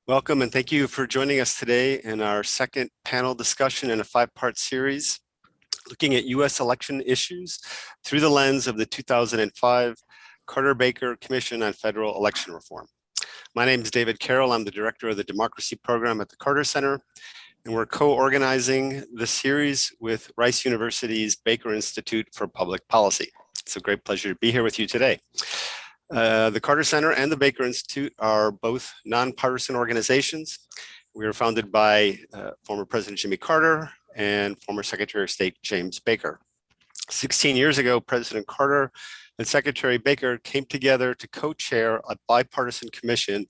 Welcome and thank you for joining us today in our second panel discussion in a five-part series looking at U.S. election issues through the lens of the 2005 Carter-Baker Commission on Federal Election Reform. My name is David Carroll. I'm the director of the Democracy Program at the Carter Center, and we're co-organizing this series with Rice University's Baker Institute for Public Policy. It's a great pleasure to be here with you today. The Carter Center and the Baker Institute are both nonpartisan organizations. We were founded by former President Jimmy Carter and former Secretary of State James Baker. 16 years ago, President Carter and Secretary Baker came together to co-chair a bipartisan commission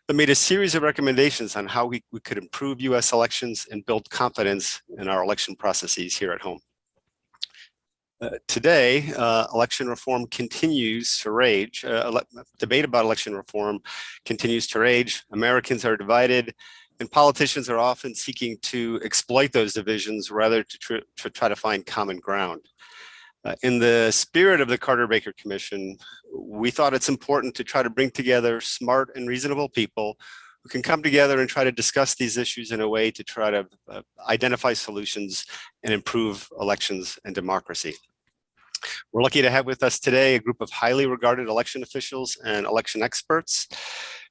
that made a series of recommendations on how we could improve U.S. elections and build confidence in our election processes here at home. Today, election reform continues to rage. Debate about election reform continues to rage. Americans are divided, and politicians are often seeking to exploit those divisions rather to try to find common ground. In the spirit of the Carter-Baker Commission, we thought it's important to try to bring together smart and reasonable people who can come together and try to discuss these issues in a way to try to identify solutions and improve elections and democracy. We're lucky to have with us today a group of highly regarded election officials and election experts.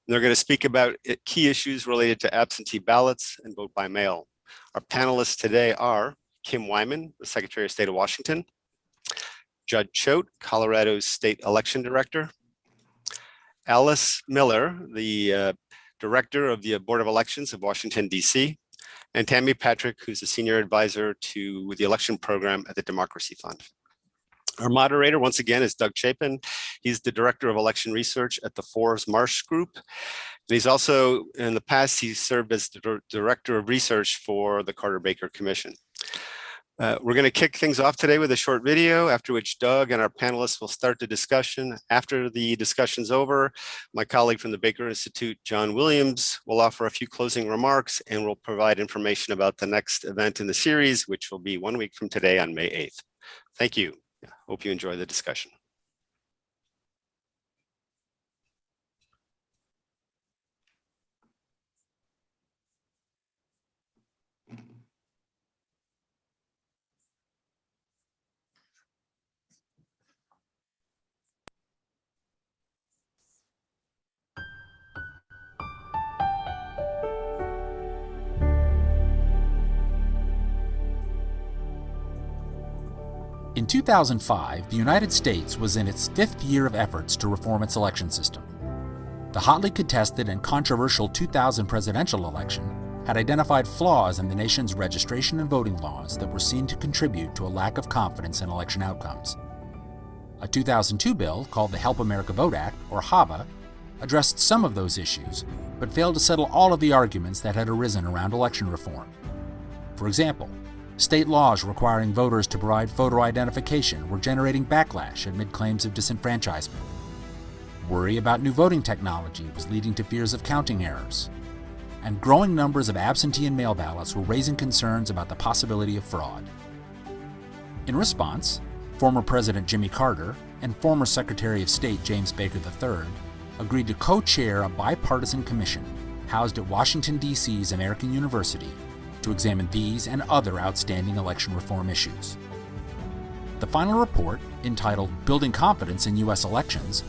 They're going to speak about key issues related to absentee ballots and vote by mail. Our panelists today are Kim Wyman, the Secretary of State of Washington, Judd Choate, Colorado's State Election Director, Alice Miller, the Director of the Board of Elections of Washington, D.C., and Tammy Patrick, who's a Senior Advisor to the Election Program at the Democracy Fund. Our moderator, once again, is Doug Chapin. He's the Director of Election Research at the Forrest Marsh Group. And he's also, in the past, he's served as the Director of Research for the Carter-Baker Commission. We're going to kick things off today with a short video, after which Doug and our panelists will start the discussion. After the discussion's over, my colleague from the Baker Institute, John Williams, will offer a few closing remarks and will provide information about the next event in the series, which will be 1 week from today on May 8th. Thank you. Hope you enjoy the discussion. In 2005, the United States was in its fifth year of efforts to reform its election system. The hotly contested and controversial 2000 presidential election had identified flaws in the nation's registration and voting laws that were seen to contribute to a lack of confidence in election outcomes. A 2002 bill called the Help America Vote Act, or HAVA, addressed some of those issues, but failed to settle all of the arguments that had arisen around election reform. For example, state laws requiring voters to provide photo identification were generating backlash amid claims of disenfranchisement. Worry about new voting technology was leading to fears of counting errors. And growing numbers of absentee and mail ballots were raising concerns about the possibility of fraud. In response, former President Jimmy Carter and former Secretary of State James Baker III agreed to co-chair a bipartisan commission housed at Washington, D.C.'s American University to examine these and other outstanding election reform issues. The final report, entitled Building Confidence in U.S. Elections,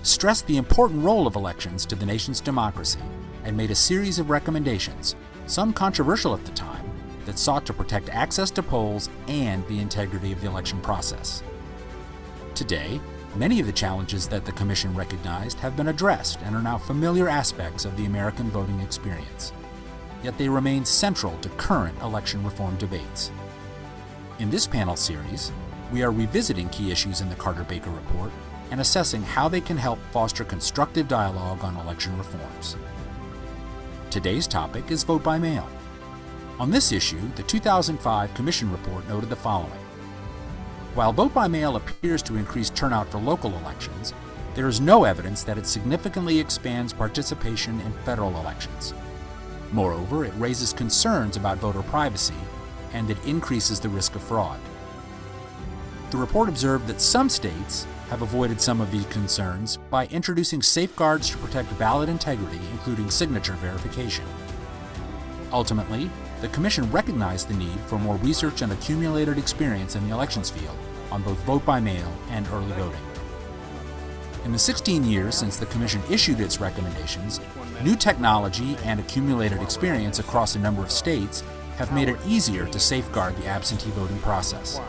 stressed the important role of elections to the nation's democracy and made a series of recommendations, some controversial at the time, that sought to protect access to polls and the integrity of the election process. Today, many of the challenges that the Commission recognized have been addressed and are now familiar aspects of the American voting experience. Yet they remain central to current election reform debates. In this panel series, we are revisiting key issues in the Carter-Baker report and assessing how they can help foster constructive dialogue on election reforms. Today's topic is vote by mail. On this issue, the 2005 Commission report noted the following. While vote by mail appears to increase turnout for local elections, there is no evidence that it significantly expands participation in federal elections. Moreover, it raises concerns about voter privacy, and it increases the risk of fraud. The report observed that some states have avoided some of these concerns by introducing safeguards to protect ballot integrity, including signature verification. Ultimately, the Commission recognized the need for more research and accumulated experience in the elections field on both vote by mail and early voting. In the 16 years since the Commission issued its recommendations, new technology and accumulated experience across a number of states have made it easier to safeguard the absentee voting process.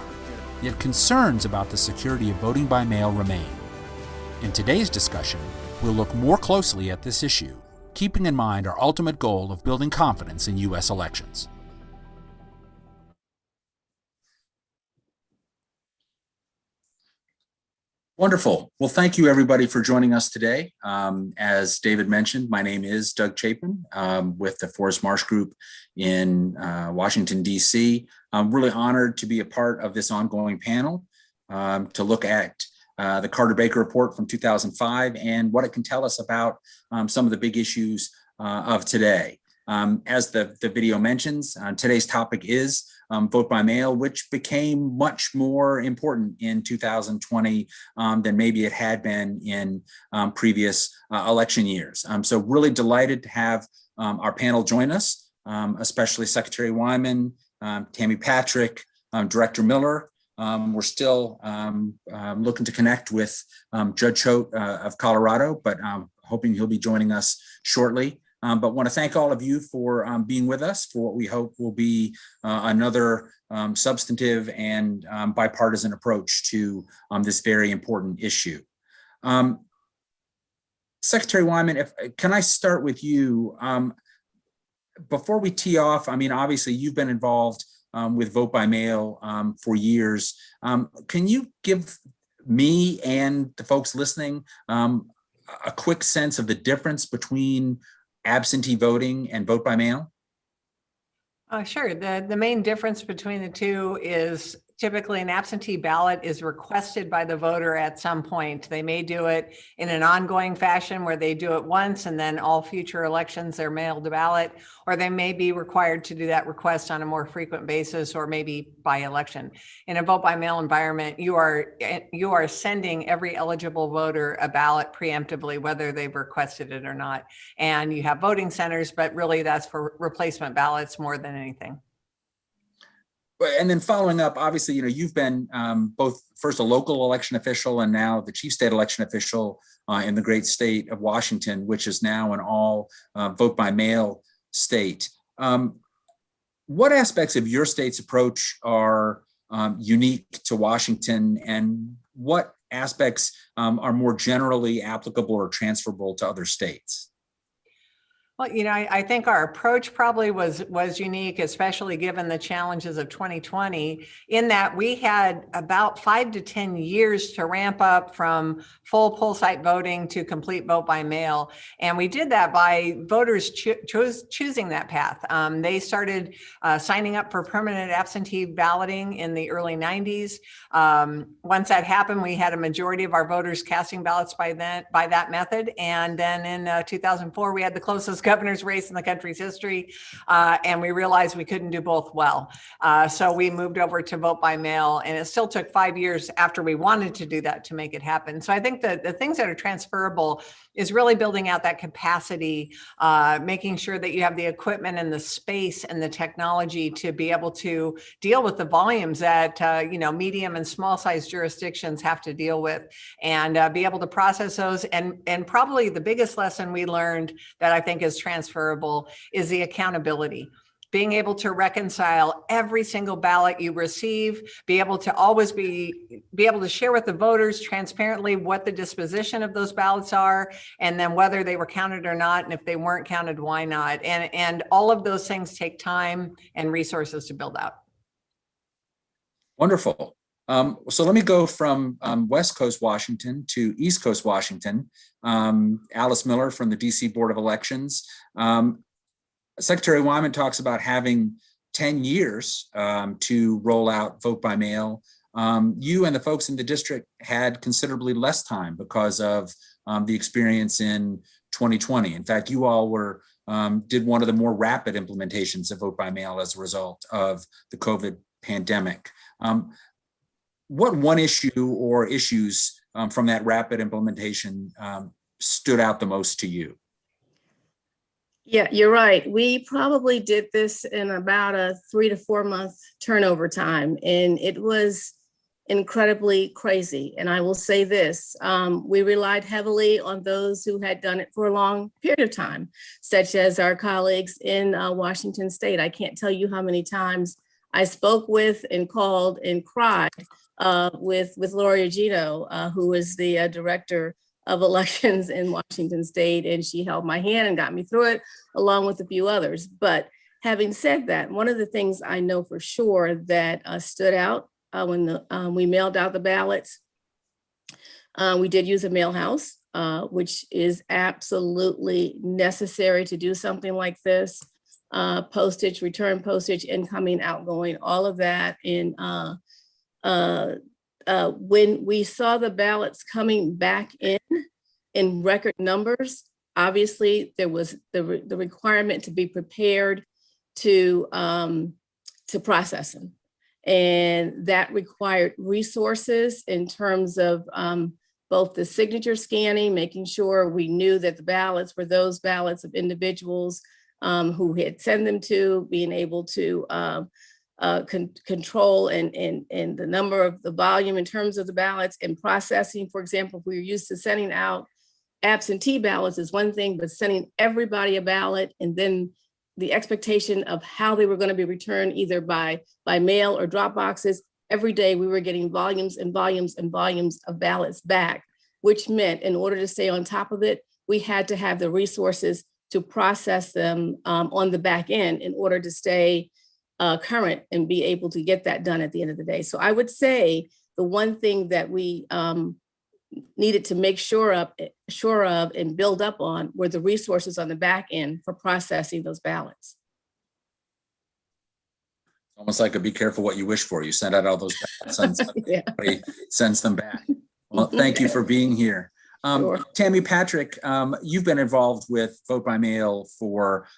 Yet concerns about the security of voting by mail remain. In today's discussion, we'll look more closely at this issue, keeping in mind our ultimate goal of building confidence in U.S. elections. Wonderful. Well, thank you everybody for joining us today. As David mentioned, my name is Doug Chapin with the Forest Marsh Group in Washington, D.C. I'm really honored to be a part of this ongoing panel to look at the Carter Baker report from 2005 and what it can tell us about some of the big issues of today. As the video mentions, today's topic is vote by mail, which became much more important in 2020 than maybe it had been in previous election years. So really delighted to have our panel join us, especially Secretary Wyman, Tammy Patrick, Director Miller. We're still looking to connect with Judge Choate of Colorado, but hoping he'll be joining us shortly. But want to thank all of you for being with us for what we hope will be another substantive and bipartisan approach to this very important issue. Secretary Wyman, can I start with you? Before we tee off, I mean, obviously you've been involved with vote by mail for years. Can you give me and the folks listening a quick sense of the difference between absentee voting and vote by mail? Sure. The main difference between the two is typically an absentee ballot is requested by the voter at some point. They may do it in an ongoing fashion where they do it once and then all future elections they're mailed a ballot, or they may be required to do that request on a more frequent basis or maybe by election. In a vote by mail environment, you are sending every eligible voter a ballot preemptively, whether they've requested it or not. And you have voting centers, but really that's for replacement ballots more than anything. And then following up, obviously, you've been both first a local election official and now the chief state election official in the great state of Washington, which is now an all vote by mail state. What aspects of your state's approach are unique to Washington, and what aspects are more generally applicable or transferable to other states? Well, I think our approach probably was unique, especially given the challenges of 2020, in that we had about 5 to 10 years to ramp up from full poll site voting to complete vote by mail. And we did that by voters choosing that path. They started signing up for permanent absentee balloting in the early 90s. Once that happened, we had a majority of our voters casting ballots by that method. And then in 2004, we had the closest governor's race in the country's history, and we realized we couldn't do both well. So we moved over to vote by mail, and it still took 5 years after we wanted to do that to make it happen. So I think that the things that are transferable is really building out that capacity, making sure that you have the equipment and the space and the technology to be able to deal with the volumes that medium and small size jurisdictions have to deal with, and be able to process those. And probably the biggest lesson we learned that I think is transferable is the accountability. Being able to reconcile every single ballot you receive, be able to always be able to share with the voters transparently what the disposition of those ballots are, and then whether they were counted or not, and if they weren't counted, why not? And all of those things take time and resources to build out. Wonderful. So let me go from West Coast Washington to East Coast Washington. Alice Miller from the DC Board of Elections. Secretary Wyman talks about having 10 years to roll out vote by mail. You and the folks in the district had considerably less time because of the experience in 2020. In fact, you all did one of the more rapid implementations of vote by mail as a result of the COVID pandemic. What one issue or issues from that rapid implementation stood out the most to you? Yeah, you're right. We probably did this in about a 3 to 4 month turnover time, and it was incredibly crazy. And I will say this, we relied heavily on those who had done it for a long period of time, such as our colleagues in Washington State. I can't tell you how many times I spoke with and called and cried with Lori Agino, who was the director of elections in Washington State, and she held my hand and got me through it, along with a few others. But having said that, one of the things I know for sure that stood out when we mailed out the ballots, we did use a mail house, which is absolutely necessary to do something like this. Postage, return postage, incoming, outgoing, all of that. And when we saw the ballots coming back in record numbers, obviously there was the requirement to be prepared to process them. And that required resources in terms of both the signature scanning, making sure we knew that the ballots were those ballots of individuals who had sent them to, being able to control and the number of the volume in terms of the ballots and processing. For example, if we were used to sending out absentee ballots is one thing, but sending everybody a ballot and then the expectation of how they were going to be returned either by mail or drop boxes. Every day we were getting volumes and volumes and volumes of ballots back, which meant in order to stay on top of it, we had to have the resources to process them on the back end in order to stay current and be able to get that done at the end of the day. So I would say the one thing that we needed to make sure of and build up on were the resources on the back end for processing those ballots. Almost like a be careful what you wish for. You send out all those ballots and somebody sends them back. Well, thank you for being here. Sure. Tammy Patrick, you've been involved with vote by mail for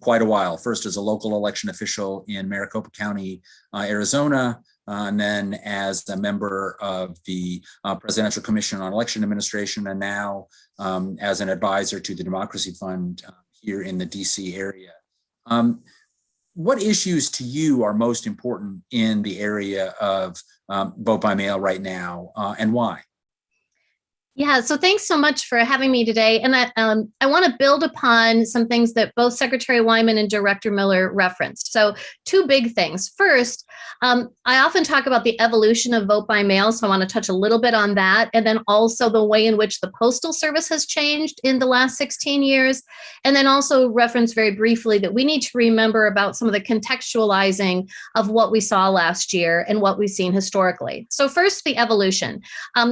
quite a while, first as a local election official in Maricopa County, Arizona, and then as a member of the Presidential Commission on Election Administration, and now as an advisor to the Democracy Fund here in the DC area. What issues to you are most important in the area of vote by mail right now, and why? Yeah, so thanks so much for having me today. And I want to build upon some things that both Secretary Wyman and Director Miller referenced. So two big things. First, I often talk about the evolution of vote by mail, so I want to touch a little bit on that. And then also the way in which the Postal Service has changed in the last 16 years. And then also reference very briefly that we need to remember about some of the contextualizing of what we saw last year and what we've seen historically. So first, the evolution.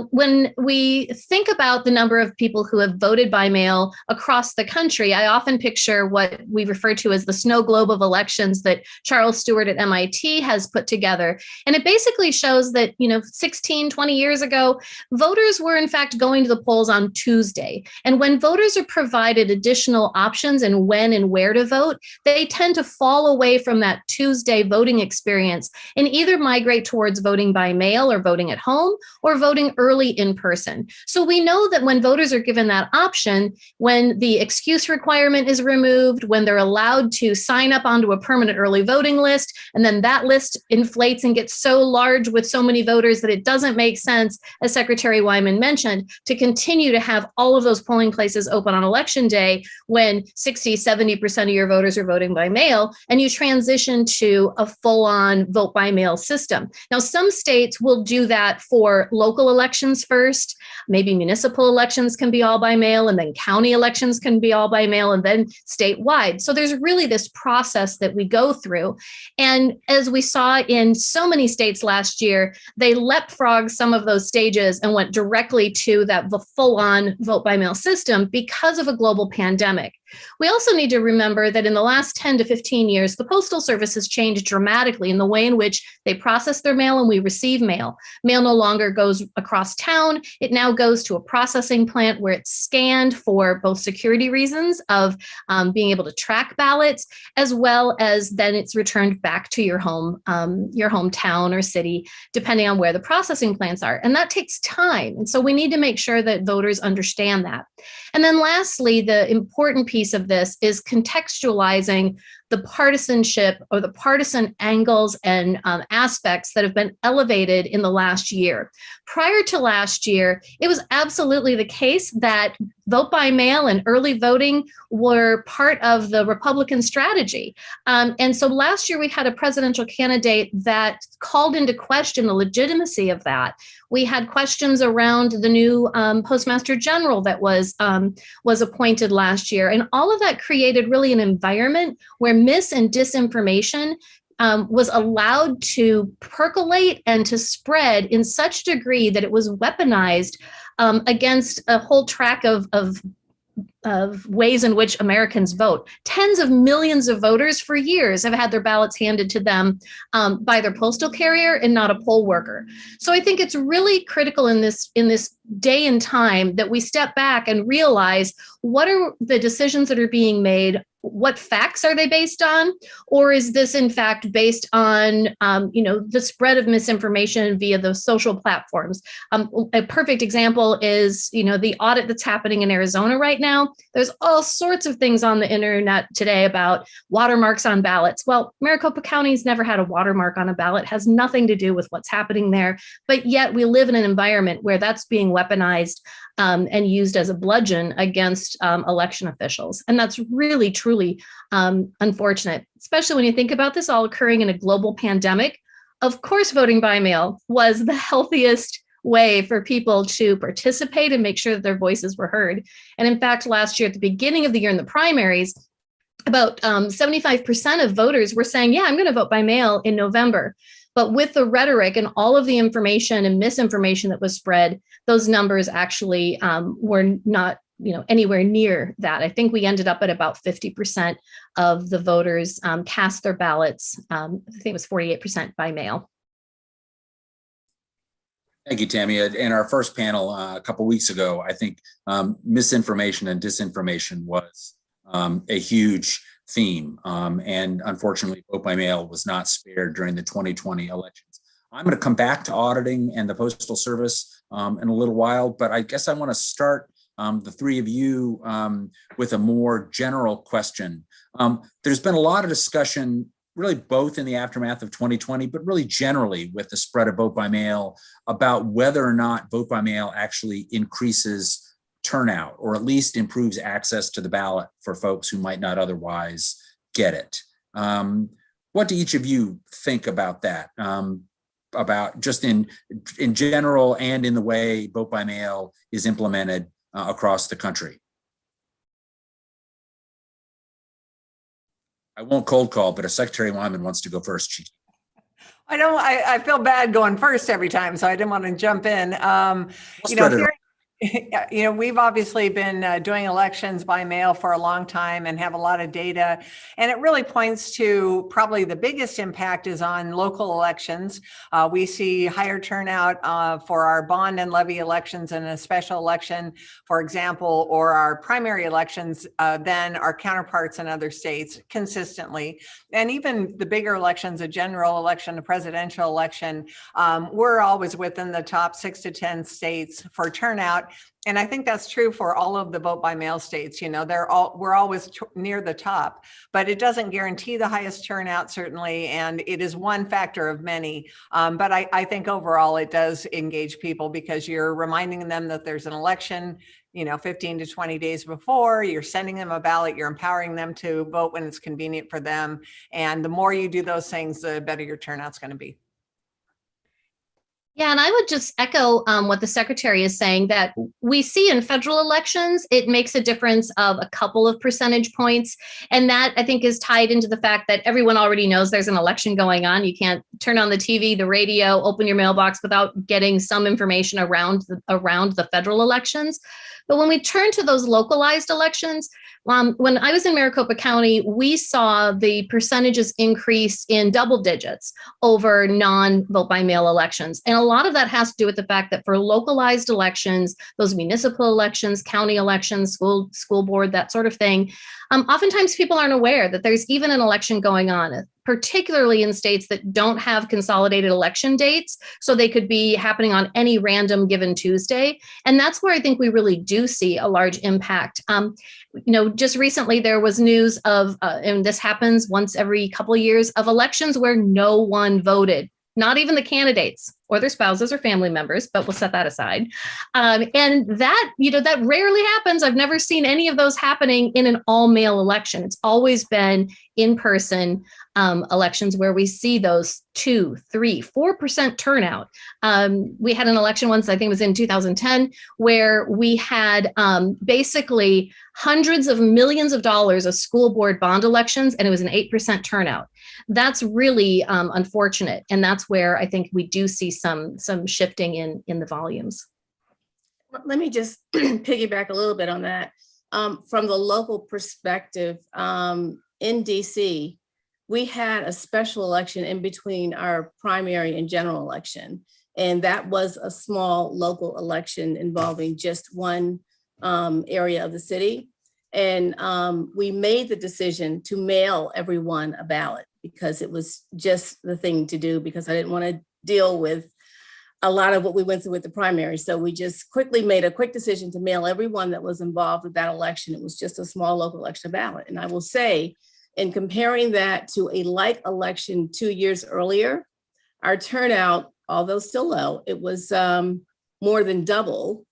When we think about the number of people who have voted by mail across the country, I often picture what we refer to as the snow globe of elections that Charles Stewart at MIT has put together. And it basically shows that, 16, 20 years ago, voters were in fact going to the polls on Tuesday. And when voters are provided additional options and when and where to vote, they tend to fall away from that Tuesday voting experience and either migrate towards voting by mail or voting at home or voting early in person. So we know that when voters are given that option, when the excuse requirement is removed, when they're allowed to sign up onto a permanent early voting list, and then that list inflates and gets so large with so many voters that it doesn't make sense, as Secretary Wyman mentioned, to continue to have all of those polling places open on election day when 60, 70% of your voters are voting by mail, and you transition to a full-on vote by mail system. Now, some states will do that for local elections first. Maybe municipal elections can be all by mail, and then county elections can be all by mail, and then statewide. So there's really this process that we go through. And as we saw in so many states last year, they leapfrogged some of those stages and went directly to that full-on vote by mail system because of a global pandemic. We also need to remember that in the last 10 to 15 years, the Postal Service has changed dramatically in the way in which they process their mail and we receive mail. Mail no longer goes across town. It now goes to a processing plant where it's scanned for both security reasons of being able to track ballots, as well as then it's returned back to your home, your hometown or city, depending on where the processing plants are. And that takes time. And so we need to make sure that voters understand that. And then lastly, the important piece of this is contextualizing the partisanship or the partisan angles and aspects that have been elevated in the last year. Prior to last year, it was absolutely the case that vote by mail and early voting were part of the Republican strategy. And so last year we had a presidential candidate that called into question the legitimacy of that. We had questions around the new Postmaster General that was appointed last year. And all of that created really an environment where mis and disinformation was allowed to percolate and to spread in such a degree that it was weaponized against a whole track of ways in which Americans vote. Tens of millions of voters for years have had their ballots handed to them by their postal carrier and not a poll worker. So I think it's really critical in this day and time that we step back and realize what are the decisions that are being made. What facts are they based on? Or is this in fact based on, the spread of misinformation via the social platforms? A perfect example is, the audit that's happening in Arizona right now. There's all sorts of things on the internet today about watermarks on ballots. Well, Maricopa County's never had a watermark on a ballot, has nothing to do with what's happening there. But yet we live in an environment where that's being weaponized and used as a bludgeon against election officials. And that's really, truly unfortunate, especially when you think about this all occurring in a global pandemic. Of course, voting by mail was the healthiest way for people to participate and make sure that their voices were heard. And in fact, last year at the beginning of the year in the primaries, about 75% of voters were saying, yeah, I'm going to vote by mail in November. But with the rhetoric and all of the information and misinformation that was spread, those numbers actually were not anywhere near that. I think we ended up at about 50% of the voters cast their ballots. I think it was 48% by mail. Thank you, Tammy. In our first panel a couple weeks ago, I think misinformation and disinformation was a huge theme. And unfortunately, vote by mail was not spared during the 2020 elections. I'm going to come back to auditing and the Postal Service in a little while, but I guess I want to start the three of you with a more general question. There's been a lot of discussion, really both in the aftermath of 2020, but really generally with the spread of vote by mail about whether or not vote by mail actually increases turnout, or at least improves access to the ballot for folks who might not otherwise get it. What do each of you think about that? About just in general and in the way vote by mail is implemented across the country? I won't cold call, but if Secretary Wyman wants to go first, I feel bad going first every time, so I didn't want to jump in. We've obviously been doing elections by mail for a long time and have a lot of data. And it really points to probably the biggest impact is on local elections. We see higher turnout for our bond and levy elections and a special election, for example, or our primary elections than our counterparts in other states consistently. And even the bigger elections, a general election, a presidential election, we're always within the top 6 to 10 states for turnout. And I think that's true for all of the vote by mail states. We're always near the top, but it doesn't guarantee the highest turnout, certainly. And it is one factor of many. But I think overall it does engage people because you're reminding them that there's an election, 15 to 20 days before. You're sending them a ballot, you're empowering them to vote when it's convenient for them. And the more you do those things, the better your turnout's going to be. Yeah, and I would just echo what the secretary is saying, that we see in federal elections, it makes a difference of a couple of percentage points. And that, I think, is tied into the fact that everyone already knows there's an election going on. You can't turn on the TV, the radio, open your mailbox without getting some information around the federal elections. But when we turn to those localized elections, when I was in Maricopa County, we saw the percentages increase in double digits over non-vote by mail elections. And a lot of that has to do with the fact that for localized elections, those municipal elections, county elections, school board, that sort of thing, oftentimes people aren't aware that there's even an election going on, particularly in states that don't have consolidated election dates. So they could be happening on any random given Tuesday. And that's where I think we really do see a large impact. Just recently there was news of, and this happens once every couple of years, of elections where no one voted, not even the candidates or their spouses or family members, but we'll set that aside. And that rarely happens. I've never seen any of those happening in an all-mail election. It's always been in-person elections where we see those 2%, 3%, 4% turnout. We had an election once, I think it was in 2010, where we had basically hundreds of millions of dollars of school board bond elections, and it was an 8% turnout. That's really unfortunate. And that's where I think we do see some shifting in the volumes. Let me just piggyback a little bit on that. From the local perspective, in DC, we had a special election in between our primary and general election. And that was a small local election involving just one area of the city. And we made the decision to mail everyone a ballot because it was just the thing to do, because I didn't want to deal with a lot of what we went through with the primary. So we just quickly made a quick decision to mail everyone that was involved with that election. It was just a small local election ballot. And I will say, in comparing that to a like election 2 years earlier, our turnout, although still low, it was more than double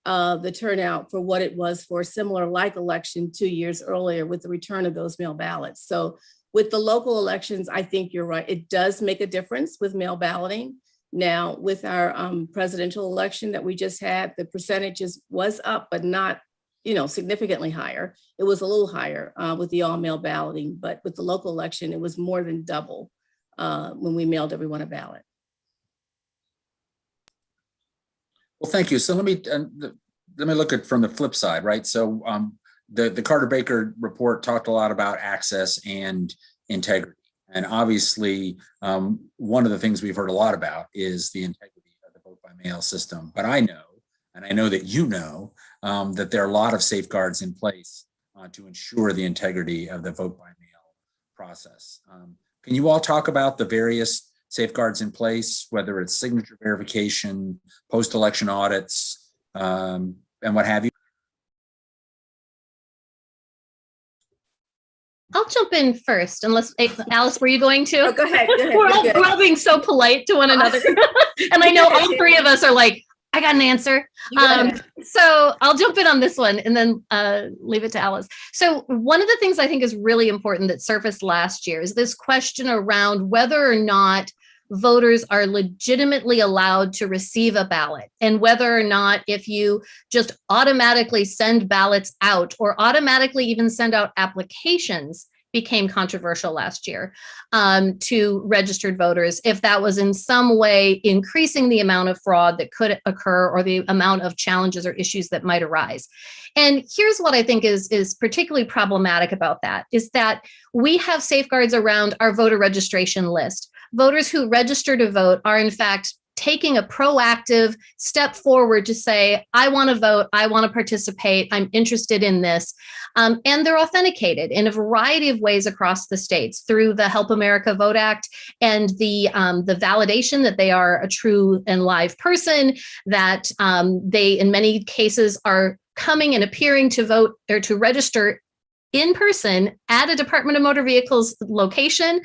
the turnout for what it was for a similar like election 2 years earlier with the return of those mail ballots. So with the local elections, I think you're right. It does make a difference with mail balloting. Now, with our presidential election that we just had, the percentages was up, but not significantly higher. It was a little higher with the all mail balloting, but with the local election, it was more than double when we mailed everyone a ballot. Well, thank you. So let me look at from the flip side, right? So the Carter Baker report talked a lot about access and integrity. And obviously, one of the things we've heard a lot about is the integrity of the vote by mail system. But I know, and I know that you know, that there are a lot of safeguards in place to ensure the integrity of the vote by mail process. Can you all talk about the various safeguards in place, whether it's signature verification, post-election audits, and what have you? I'll jump in first, unless, Alice, were you going to? Oh, go ahead. We're all being so polite to one another. And I know all three of us are like, I got an answer. So I'll jump in on this one and then leave it to Alice. So one of the things I think is really important that surfaced last year is this question around whether or not voters are legitimately allowed to receive a ballot, and whether or not if you just automatically send ballots out or automatically even send out applications became controversial last year to registered voters, if that was in some way increasing the amount of fraud that could occur or the amount of challenges or issues that might arise. And here's what I think is particularly problematic about that, is that we have safeguards around our voter registration list. Voters who register to vote are in fact taking a proactive step forward to say, I want to vote, I want to participate, I'm interested in this. And they're authenticated in a variety of ways across the states through the Help America Vote Act and the validation that they are a true and live person, that they in many cases are coming and appearing to vote or to register in person at a Department of Motor Vehicles location,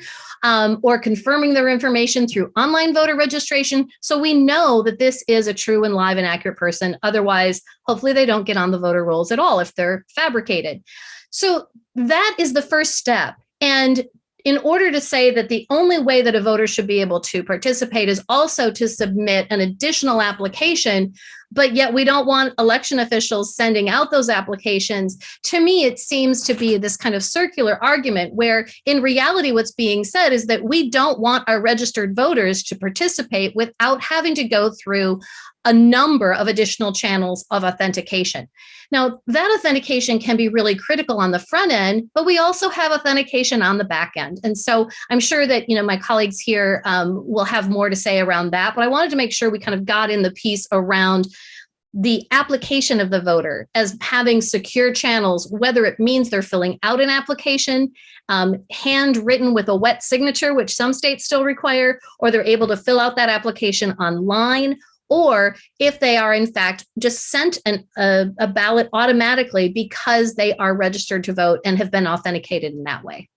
or confirming their information through online voter registration. So we know that this is a true and live and accurate person. Otherwise, hopefully they don't get on the voter rolls at all if they're fabricated. So that is the first step. And in order to say that the only way that a voter should be able to participate is also to submit an additional application, but yet we don't want election officials sending out those applications, to me, it seems to be this kind of circular argument where in reality, what's being said is that we don't want our registered voters to participate without having to go through a number of additional channels of authentication. Now, that authentication can be really critical on the front end, but we also have authentication on the back end. And so I'm sure that, my colleagues here will have more to say around that, but I wanted to make sure we kind of got in the piece around the application of the voter as having secure channels, whether it means they're filling out an application, handwritten with a wet signature, which some states still require, or they're able to fill out that application online, or if they are in fact just sent a ballot automatically because they are registered to vote and have been authenticated in that way.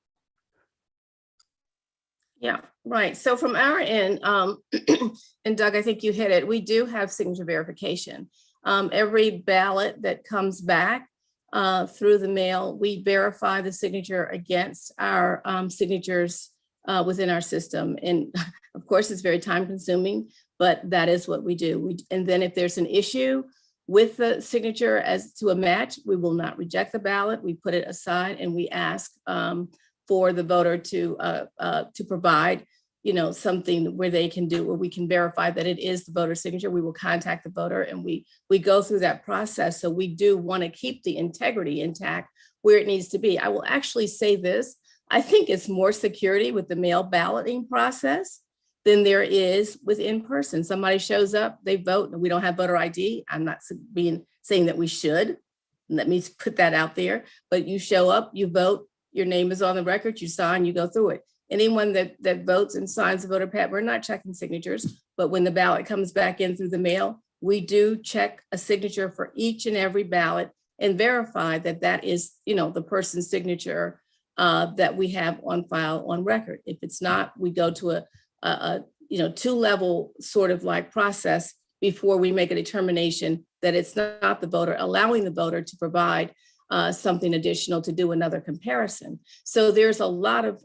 Yeah, right. So from our end, and Doug, I think you hit it, we do have signature verification. Every ballot that comes back through the mail, we verify the signature against our signatures within our system. And of course, it's very time consuming, but that is what we do. And then if there's an issue with the signature as to a match, we will not reject the ballot. We put it aside and we ask for the voter to provide, something where they can do, where we can verify that it is the voter signature. We will contact the voter and we go through that process. So we do want to keep the integrity intact where it needs to be. I will actually say this, I think it's more security with the mail balloting process than there is with in-person. Somebody shows up, they vote, and we don't have voter ID. I'm not saying that we should. Let me put that out there. But you show up, you vote, your name is on the record, you sign, you go through it. Anyone that votes and signs a voter pad, we're not checking signatures, but when the ballot comes back in through the mail, we do check a signature for each and every ballot and verify that that is, the person's signature that we have on file on record. If it's not, we go to a two-level sort of like process before we make a determination that it's not the voter, allowing the voter to provide something additional to do another comparison. So there's a lot of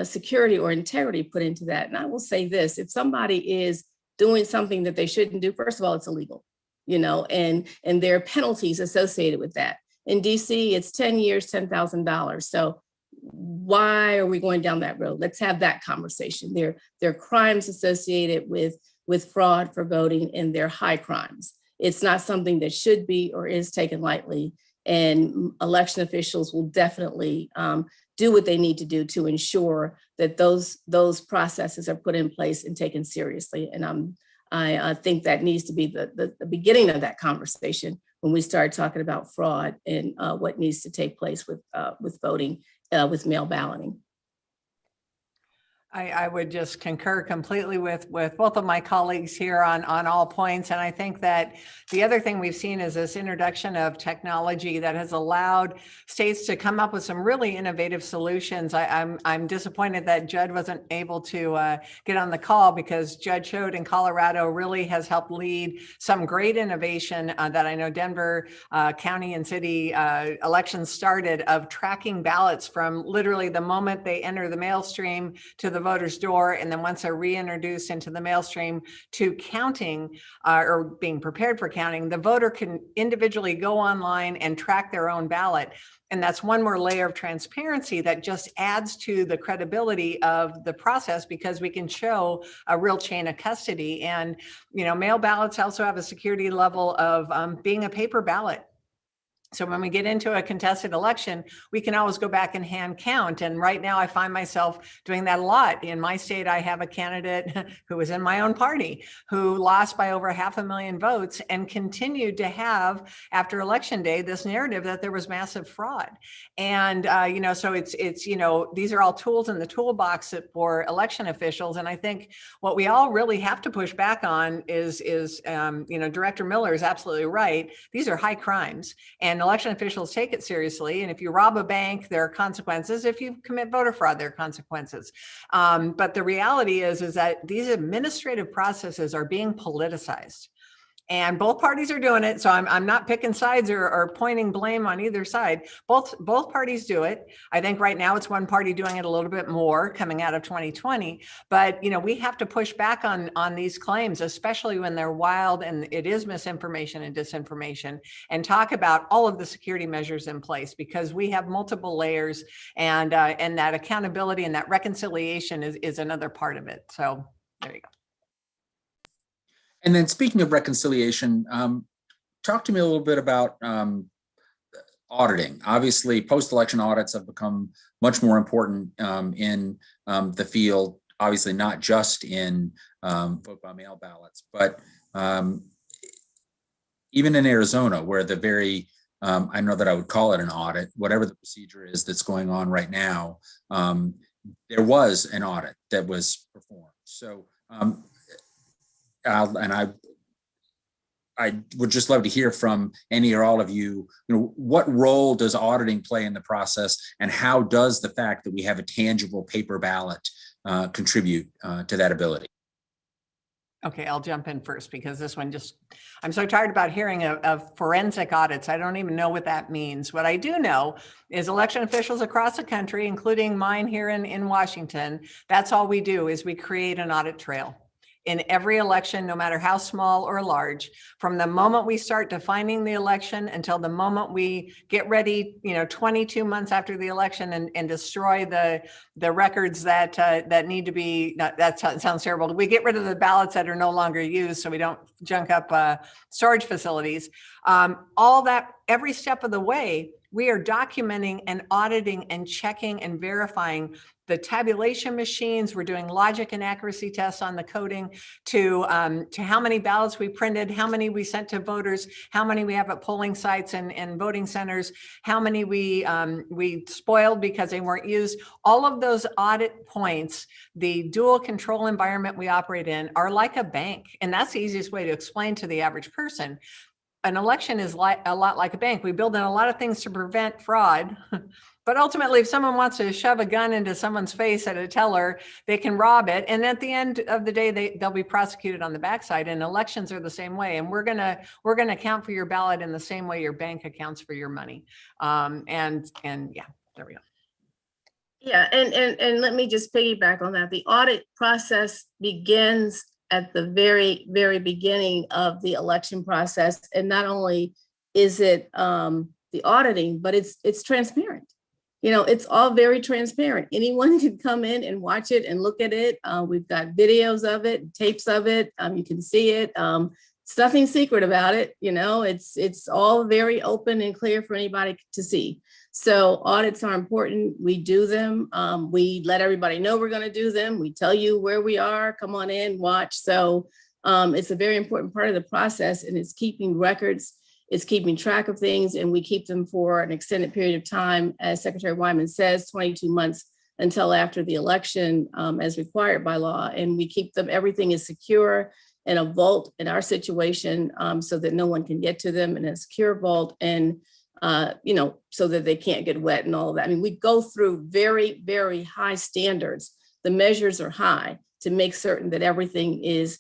security or integrity put into that. And I will say this, if somebody is doing something that they shouldn't do, first of all, it's illegal, and there are penalties associated with that. In DC, it's 10 years, $10,000. So why are we going down that road? Let's have that conversation. There are crimes associated with fraud for voting, and they're high crimes. It's not something that should be or is taken lightly. And election officials will definitely do what they need to do to ensure that those processes are put in place and taken seriously. And I think that needs to be the beginning of that conversation when we start talking about fraud and what needs to take place with voting, with mail balloting. I would just concur completely with both of my colleagues here on all points. And I think that the other thing we've seen is this introduction of technology that has allowed states to come up with some really innovative solutions. I'm disappointed that Judd wasn't able to get on the call, because Judd Choate in Colorado really has helped lead some great innovation that I know Denver County and City elections started, of tracking ballots from literally the moment they enter the mail stream to the voter's door, and then once they're reintroduced into the mail stream to counting or being prepared for counting, the voter can individually go online and track their own ballot. And that's one more layer of transparency that just adds to the credibility of the process, because we can show a real chain of custody. And, mail ballots also have a security level of being a paper ballot. So when we get into a contested election, we can always go back and hand count. And right now I find myself doing that a lot. In my state, I have a candidate who was in my own party who lost by over 500,000 votes and continued to have, after election day, this narrative that there was massive fraud. And, so it's these are all tools in the toolbox for election officials. And I think what we all really have to push back on is Director Miller is absolutely right. These are high crimes, and election officials take it seriously. And if you rob a bank, there are consequences. If you commit voter fraud, there are consequences. But the reality is that these administrative processes are being politicized. And both parties are doing it. So I'm not picking sides or pointing blame on either side. Both parties do it. I think right now it's one party doing it a little bit more coming out of 2020. But we have to push back on these claims, especially when they're wild and it is misinformation and disinformation, and talk about all of the security measures in place, because we have multiple layers, and that accountability and that reconciliation is another part of it. So there you go. And then speaking of reconciliation, talk to me a little bit about auditing. Obviously, post-election audits have become much more important in the field, obviously not just in vote by mail ballots, but even in Arizona, where the very, I know that I would call it an audit, whatever the procedure is that's going on right now, there was an audit that was performed. So, I would just love to hear from any or all of you, what role does auditing play in the process, and how does the fact that we have a tangible paper ballot contribute to that ability? Okay, I'll jump in first, because this one I'm so tired about hearing of forensic audits. I don't even know what that means. What I do know is election officials across the country, including mine here in Washington, that's all we do is we create an audit trail. In every election, no matter how small or large, from the moment we start defining the election until the moment we get ready, 22 months after the election, and destroy the records that need to be, that sounds terrible. We get rid of the ballots that are no longer used so we don't junk up storage facilities. All that, every step of the way, we are documenting and auditing and checking and verifying the tabulation machines. We're doing logic and accuracy tests on the coding to how many ballots we printed, how many we sent to voters, how many we have at polling sites and voting centers, how many we spoiled because they weren't used. All of those audit points, the dual control environment we operate in, are like a bank. And that's the easiest way to explain to the average person. An election is a lot like a bank. We build in a lot of things to prevent fraud. But ultimately, if someone wants to shove a gun into someone's face at a teller, they can rob it. And at the end of the day, they'll be prosecuted on the backside. And elections are the same way. And we're gonna account for your ballot in the same way your bank accounts for your money. And yeah, there we go. Yeah, and let me just piggyback on that. The audit process begins at the very, very beginning of the election process. And not only is it the auditing, but it's transparent. It's all very transparent. Anyone can come in and watch it and look at it. We've got videos of it, tapes of it. You can see it. It's nothing secret about it. It's all very open and clear for anybody to see. So audits are important. We do them. We let everybody know we're going to do them. We tell you where we are. Come on in, watch. So it's a very important part of the process, and it's keeping records. It's keeping track of things, and we keep them for an extended period of time, as Secretary Wyman says, 22 months until after the election, as required by law. And we keep them, everything is secure in a vault in our situation, so that no one can get to them, in a secure vault, and so that they can't get wet and all of that. I mean, we go through very, very high standards. The measures are high to make certain that everything is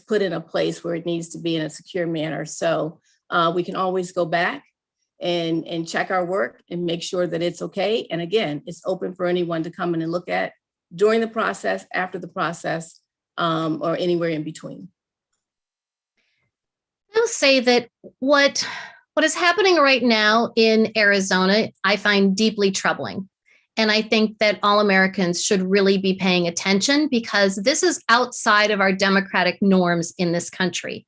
put in a place where it needs to be in a secure manner. So we can always go back and check our work and make sure that it's okay. And again, it's open for anyone to come in and look at during the process, after the process, or anywhere in between. I'll say that what is happening right now in Arizona, I find deeply troubling. And I think that all Americans should really be paying attention, because this is outside of our democratic norms in this country.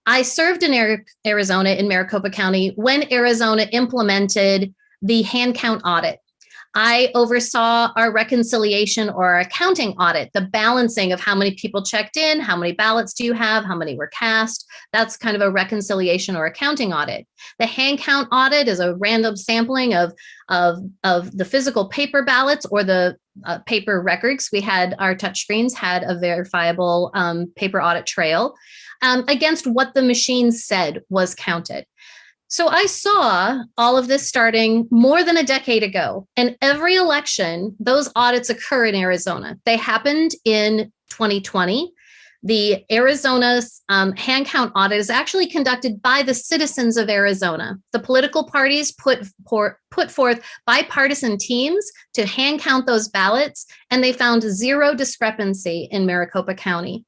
I served in Arizona, in Maricopa County, when Arizona implemented the hand count audit. I oversaw our reconciliation or our accounting audit, the balancing of how many people checked in, how many ballots do you have, how many were cast. That's kind of a reconciliation or accounting audit. The hand count audit is a random sampling of the physical paper ballots or the paper records. We had, our touchscreens had a verifiable paper audit trail against what the machine said was counted. So I saw all of this starting more than a decade ago. And every election, those audits occur in Arizona. They happened in 2020. The Arizona's hand count audit is actually conducted by the citizens of Arizona. The political parties put forth bipartisan teams to hand count those ballots, and they found zero discrepancy in Maricopa County.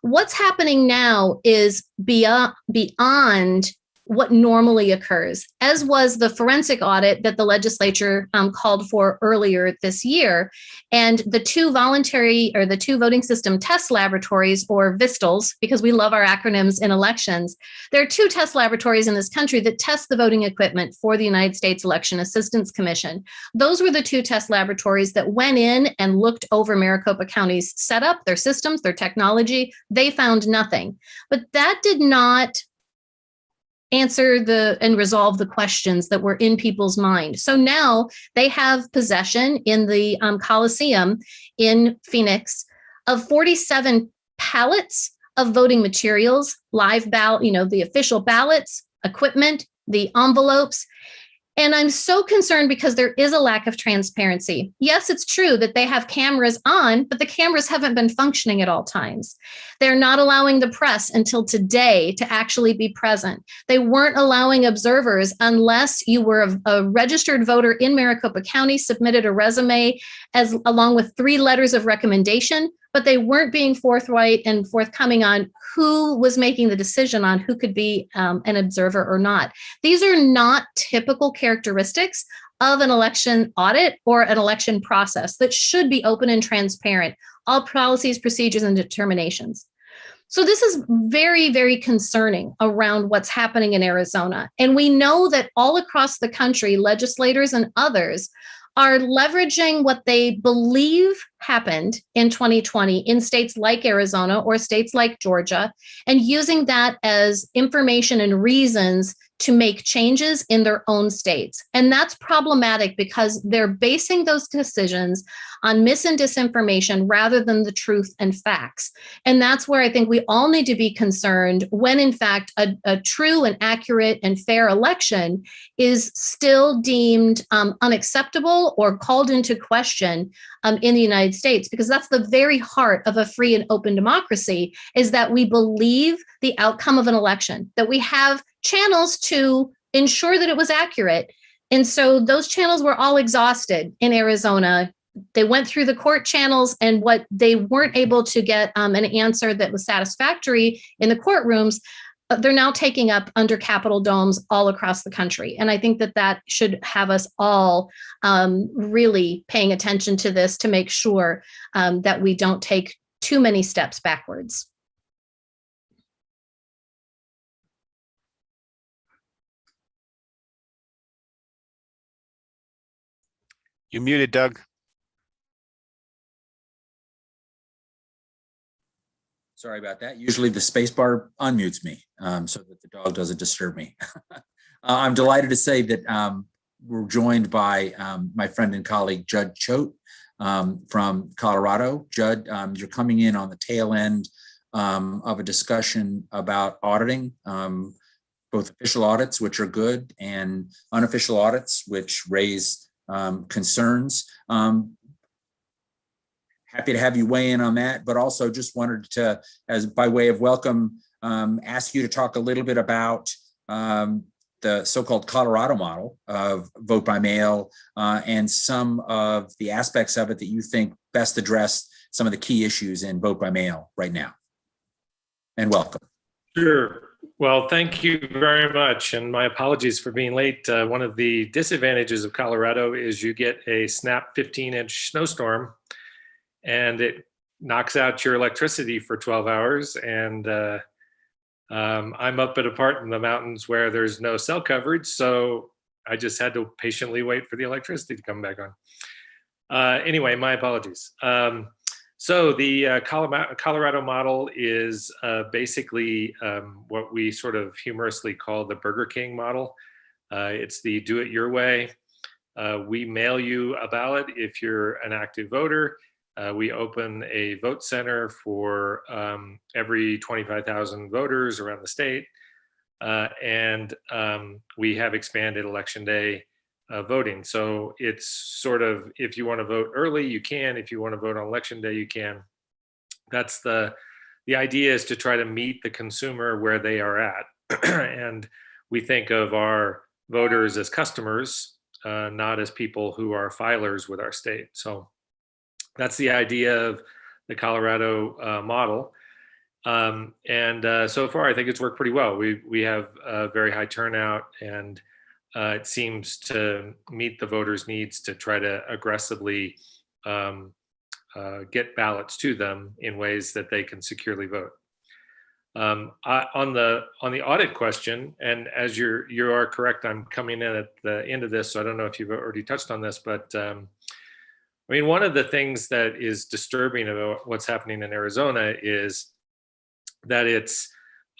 What's happening now is beyond what normally occurs, as was the forensic audit that the legislature called for earlier this year. And the two voting system test laboratories, or VISTLs, because we love our acronyms in elections, there are two test laboratories in this country that test the voting equipment for the United States Election Assistance Commission. Those were the two test laboratories that went in and looked over Maricopa County's setup, their systems, their technology. They found nothing. But that did not answer and resolve the questions that were in people's mind. So now they have possession in the Coliseum in Phoenix of 47 pallets of voting materials, live ballot, the official ballots, equipment, the envelopes. And I'm so concerned because there is a lack of transparency. Yes, it's true that they have cameras on, but the cameras haven't been functioning at all times. They're not allowing the press until today to actually be present. They weren't allowing observers unless you were a registered voter in Maricopa County, submitted a resume along with 3 letters of recommendation, but they weren't being forthright and forthcoming on who was making the decision on who could be an observer or not. These are not typical characteristics of an election audit or an election process that should be open and transparent, all policies, procedures, and determinations. So this is very, very concerning around what's happening in Arizona. And we know that all across the country, legislators and others are leveraging what they believe happened in 2020 in states like Arizona or states like Georgia, and using that as information and reasons to make changes in their own states. And that's problematic because they're basing those decisions on mis and disinformation rather than the truth and facts. And that's where I think we all need to be concerned when, in fact, a true and accurate and fair election is still deemed unacceptable or called into question in the United States, because that's the very heart of a free and open democracy, is that we believe the outcome of an election, that we have channels to ensure that it was accurate. And so those channels were all exhausted in Arizona. They went through the court channels, and what they weren't able to get an answer that was satisfactory in the courtrooms, they're now taking up under Capitol domes all across the country. And I think that should have us all really paying attention to this to make sure that we don't take too many steps backwards. You muted, Doug. Sorry about that. Usually the space bar unmutes me so that the dog doesn't disturb me. I'm delighted to say that we're joined by my friend and colleague, Judd Choate from Colorado. Judd, you're coming in on the tail end of a discussion about auditing, both official audits, which are good, and unofficial audits, which raise concerns. Happy to have you weigh in on that, but also just wanted to, as by way of welcome, ask you to talk a little bit about the so-called Colorado model of vote by mail and some of the aspects of it that you think best address some of the key issues in vote by mail right now. And welcome. Sure. Well, thank you very much. And my apologies for being late. One of the disadvantages of Colorado is you get a snap 15-inch snowstorm and it knocks out your electricity for 12 hours. And I'm up at a part in the mountains where there's no cell coverage. So I just had to patiently wait for the electricity to come back on. Anyway, my apologies. So the Colorado model is basically what we sort of humorously call the Burger King model. It's the do it your way. We mail you a ballot if you're an active voter. We open a vote center for every 25,000 voters around the state. And we have expanded election day voting. So it's sort of, if you want to vote early, you can. If you want to vote on election day, you can. That's the the idea is to try to meet the consumer where they are at. And we think of our voters as customers, not as people who are filers with our state. So that's the idea of the Colorado model. And so far, I think it's worked pretty well. We have a very high turnout, and it seems to meet the voters' needs to try to aggressively get ballots to them in ways that they can securely vote. On the audit question, and as you are correct, I'm coming in at the end of this, so I don't know if you've already touched on this, but I mean, one of the things that is disturbing about what's happening in Arizona is that it's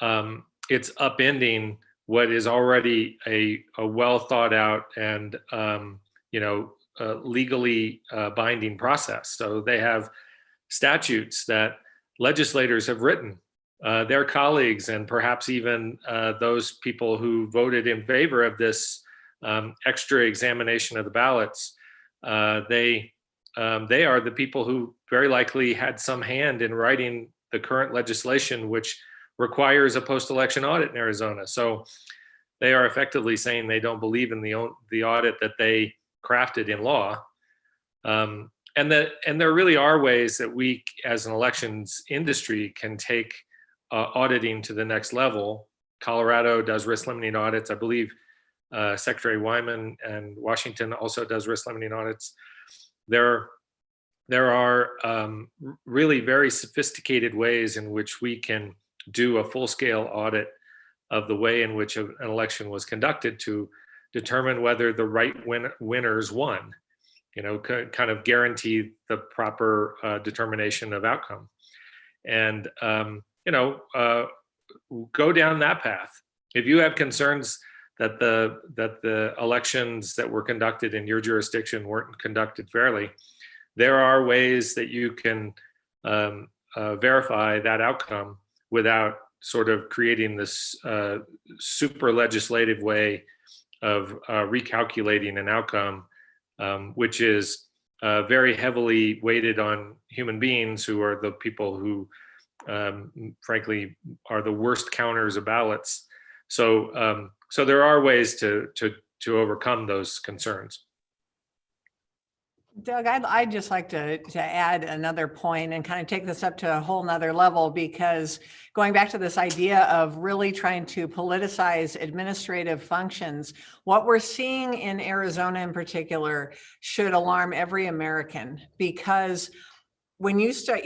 upending what is already a well thought out and legally binding process. So they have statutes that legislators have written, their colleagues, and perhaps even those people who voted in favor of this extra examination of the ballots. They are the people who very likely had some hand in writing the current legislation, which requires a post-election audit in Arizona. So they are effectively saying they don't believe in the audit that they crafted in law. And there really are ways that we, as an elections industry, can take auditing to the next level. Colorado does risk limiting audits. I believe Secretary Wyman and Washington also does risk limiting audits. There are really very sophisticated ways in which we can do a full-scale audit of the way in which an election was conducted to determine whether the right winners won, kind of guarantee the proper determination of outcome. And, go down that path. If you have concerns that the elections that were conducted in your jurisdiction weren't conducted fairly, there are ways that you can verify that outcome without sort of creating this super legislative way of recalculating an outcome, which is very heavily weighted on human beings who are the people who, frankly, are the worst counters of ballots. So there are ways to overcome those concerns. Doug, I'd just like to add another point and kind of take this up to a whole nother level, because going back to this idea of really trying to politicize administrative functions, what we're seeing in Arizona in particular should alarm every American, because when you start,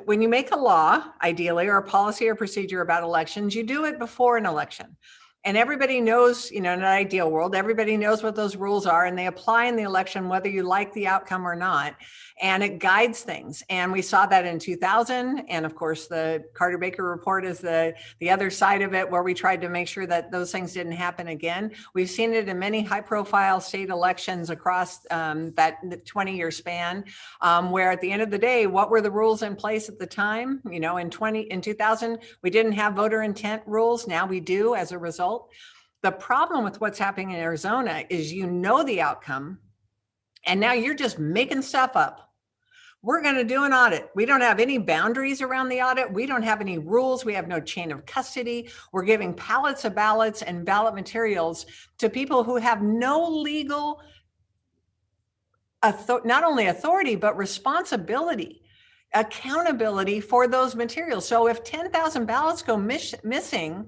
when you make a law, ideally, or a policy or procedure about elections, you do it before an election. And everybody knows, in an ideal world, everybody knows what those rules are, and they apply in the election, whether you like the outcome or not. And it guides things. And we saw that in 2000. And of course, the Carter Baker report is the other side of it, where we tried to make sure that those things didn't happen again. We've seen it in many high profile state elections across that 20-year span, where at the end of the day, what were the rules in place at the time? In 2000, we didn't have voter intent rules. Now we do as a result. The problem with what's happening in Arizona is the outcome, and now you're just making stuff up. We're going to do an audit. We don't have any boundaries around the audit. We don't have any rules. We have no chain of custody. We're giving pallets of ballots and ballot materials to people who have no legal, not only authority, but responsibility, accountability for those materials. So if 10,000 ballots go missing,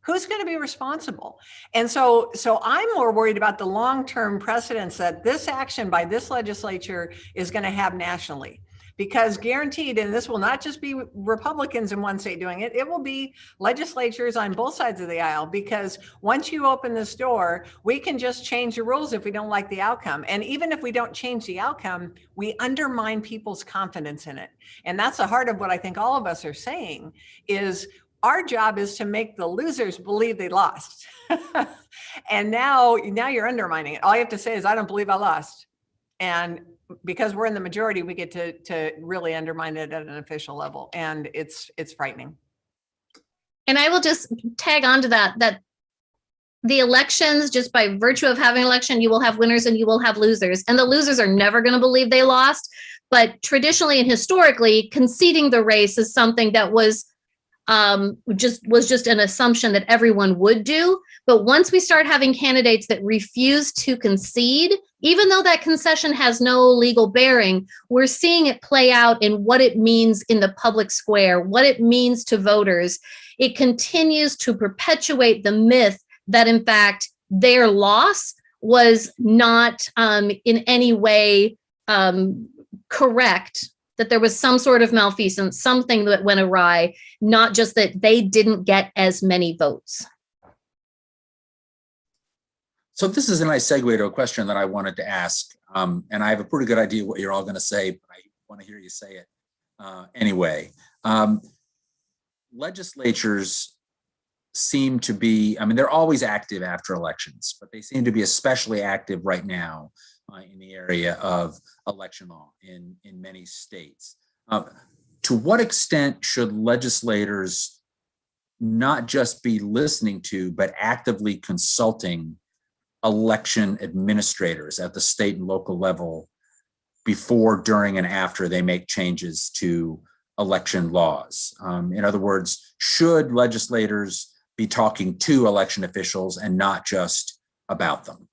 who's going to be responsible? And so I'm more worried about the long-term precedents that this action by this legislature is going to have nationally, because guaranteed, and this will not just be Republicans in one state doing it, it will be legislatures on both sides of the aisle, because once you open this door, we can just change the rules if we don't like the outcome. And even if we don't change the outcome, we undermine people's confidence in it. And that's the heart of what I think all of us are saying is, our job is to make the losers believe they lost. And now you're undermining it. All you have to say is, I don't believe I lost. And because we're in the majority, we get to really undermine it at an official level. And it's frightening. And I will just tag on to that the elections, just by virtue of having an election, you will have winners and you will have losers. And the losers are never going to believe they lost. But traditionally and historically, conceding the race is something that was just an assumption that everyone would do. But once we start having candidates that refuse to concede, even though that concession has no legal bearing, we're seeing it play out in what it means in the public square, what it means to voters. It continues to perpetuate the myth that, in fact, their loss was not in any way correct, that there was some sort of malfeasance, something that went awry, not just that they didn't get as many votes. So this is a nice segue to a question that I wanted to ask. And I have a pretty good idea what you're all going to say, but I want to hear you say it anyway. Legislatures seem to be, I mean, they're always active after elections, but they seem to be especially active right now in the area of election law in many states. To what extent should legislators not just be listening to, but actively consulting election administrators at the state and local level before, during, and after they make changes to election laws? In other words, should legislators be talking to election officials and not just about them?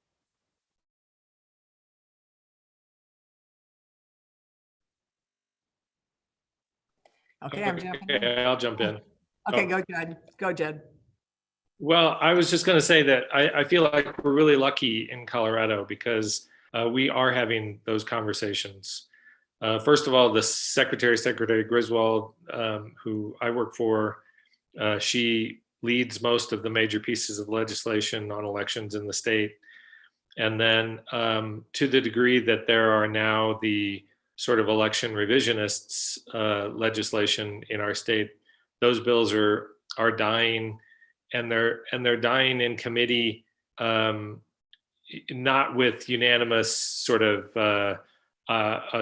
Okay, I'm jumping in. Okay, I'll jump in. Okay, go Jed. Go Jed. Well, I was just going to say that I feel like we're really lucky in Colorado because we are having those conversations. First of all, the Secretary Griswold, who I work for, she leads most of the major pieces of legislation on elections in the state. And then to the degree that there are now the sort of election revisionists legislation in our state, those bills are dying, and they're dying in committee, not with unanimous sort of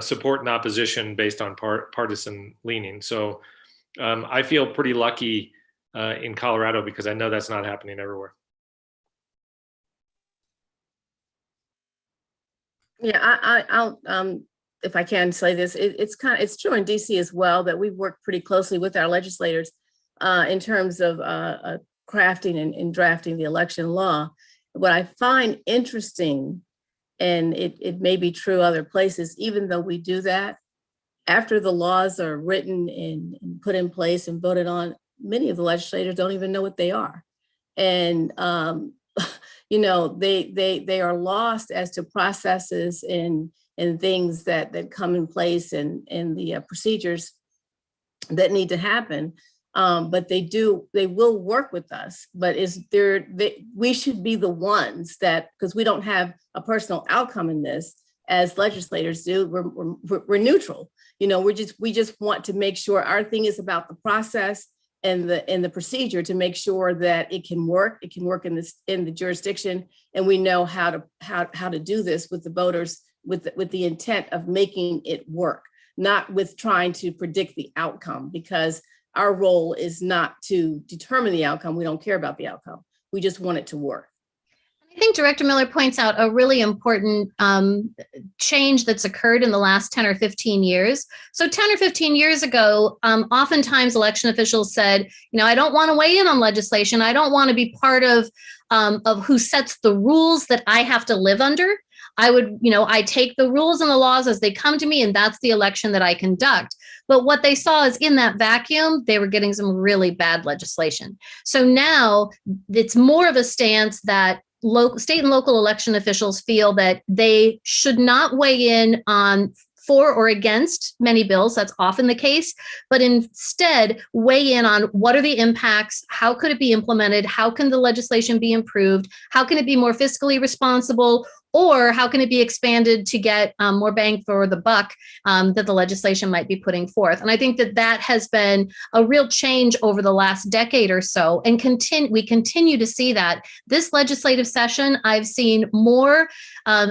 support and opposition based on partisan leaning. So I feel pretty lucky in Colorado because I know that's not happening everywhere. Yeah, I'll if I can say this, it's true in DC as well that we've worked pretty closely with our legislators in terms of crafting and drafting the election law. What I find interesting, and it may be true other places, even though we do that, after the laws are written and put in place and voted on, many of the legislators don't even know what they are. And you know, they are lost as to processes and things that come in place and the procedures that need to happen. But they will work with us, but we should be the ones that, because we don't have a personal outcome in this as legislators do, we're neutral. You know, we just want to make sure our thing is about the process and the procedure to make sure that it can work in the jurisdiction, and we know how to do this with the voters with the intent of making it work, not with trying to predict the outcome, because our role is not to determine the outcome. We don't care about the outcome. We just want it to work. I think Director Miller points out a really important change that's occurred in the last 10 or 15 years. So 10 or 15 years ago, oftentimes election officials said, you know, I don't want to weigh in on legislation. I don't want to be part of who sets the rules that I have to live under. I take the rules and the laws as they come to me, and that's the election that I conduct. But what they saw is in that vacuum, they were getting some really bad legislation. So now it's more of a stance that state and local election officials feel that they should not weigh in on for or against many bills. That's often the case, but instead weigh in on what are the impacts, how could it be implemented, how can the legislation be improved, how can it be more fiscally responsible, or how can it be expanded to get more bang for the buck that the legislation might be putting forth. And I think that has been a real change over the last decade or so, and we continue to see that. This legislative session, I've seen more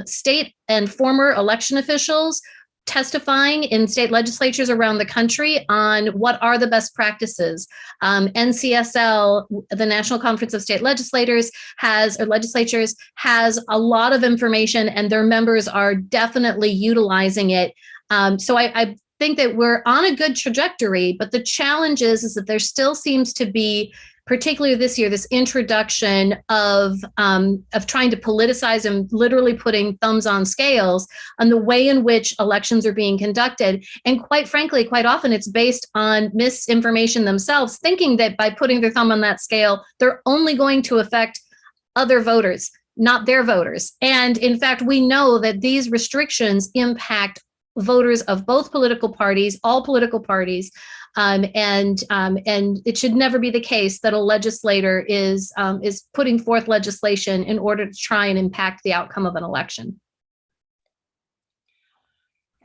state and former election officials testifying in state legislatures around the country on what are the best practices. NCSL, the National Conference of State Legislatures, has a lot of information, and their members are definitely utilizing it So I think that we're on a good trajectory, but the challenge is that there still seems to be, particularly this year, this introduction of trying to politicize and literally putting thumbs on scales on the way in which elections are being conducted. And quite frankly, quite often it's based on misinformation themselves, thinking that by putting their thumb on that scale, they're only going to affect other voters, not their voters. And in fact, we know that these restrictions impact voters of both political parties, all political parties, and it should never be the case that a legislator is putting forth legislation in order to try and impact the outcome of an election.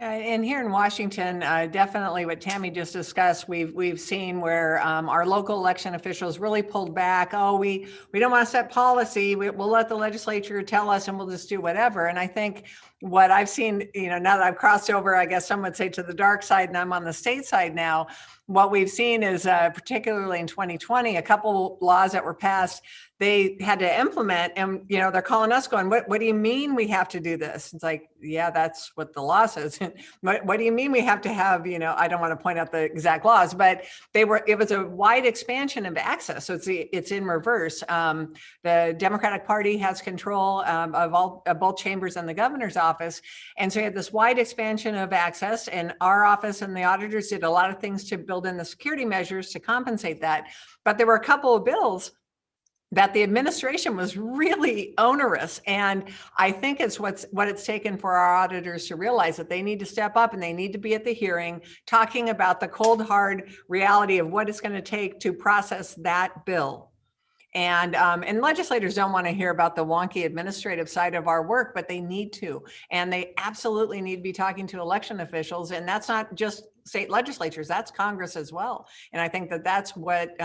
And here in Washington, definitely what Tammy just discussed, we've seen where our local election officials really pulled back. Oh, we don't want to set policy. We'll let the legislature tell us, and we'll just do whatever. And I think what I've seen, now that I've crossed over, I guess some would say, to the dark side, and I'm on the state side now, what we've seen is, particularly in 2020, a couple laws that were passed, they had to implement, and they're calling us going, what do you mean we have to do this? It's like, yeah, that's what the law says. What do you mean we have to have, I don't want to point out the exact laws, but it was a wide expansion of access. So it's in reverse. The Democratic Party has control of both chambers and the governor's office. And so you had this wide expansion of access, and our office and the auditors did a lot of things to build in the security measures to compensate that. But there were a couple of bills that the administration was really onerous. And I think it's what it's taken for our auditors to realize that they need to step up and they need to be at the hearing talking about the cold, hard reality of what it's going to take to process that bill. And legislators don't want to hear about the wonky administrative side of our work, but they need to. And they absolutely need to be talking to election officials. And that's not just state legislatures, that's Congress as well. And I think that that's what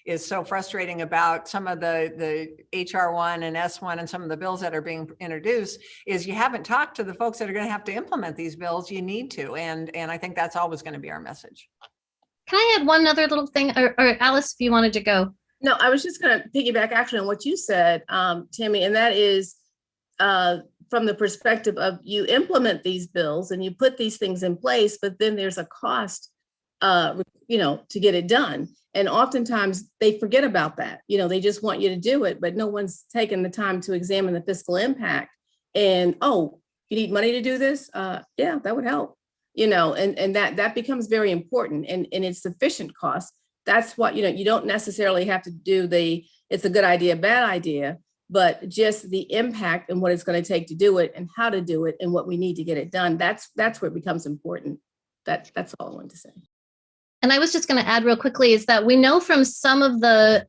is so frustrating about some of the HR1 and S1 and some of the bills that are being introduced is you haven't talked to the folks that are going to have to implement these bills. You need to. And I think that's always going to be our message. Can I add one other little thing, or Alice, if you wanted to go? No, I was just going to piggyback actually on what you said, Tammy, and that is from the perspective of you implement these bills and you put these things in place, but then there's a cost, to get it done. And oftentimes they forget about that. They just want you to do it, but no one's taken the time to examine the fiscal impact. And, oh, you need money to do this? Yeah, that would help, and that becomes very important, and it's sufficient cost. That's what, you don't necessarily have to do it's a good idea, bad idea, but just the impact and what it's going to take to do it and how to do it and what we need to get it done. That's where it becomes important. That's all I wanted to say. And I was just going to add real quickly is that we know from some of the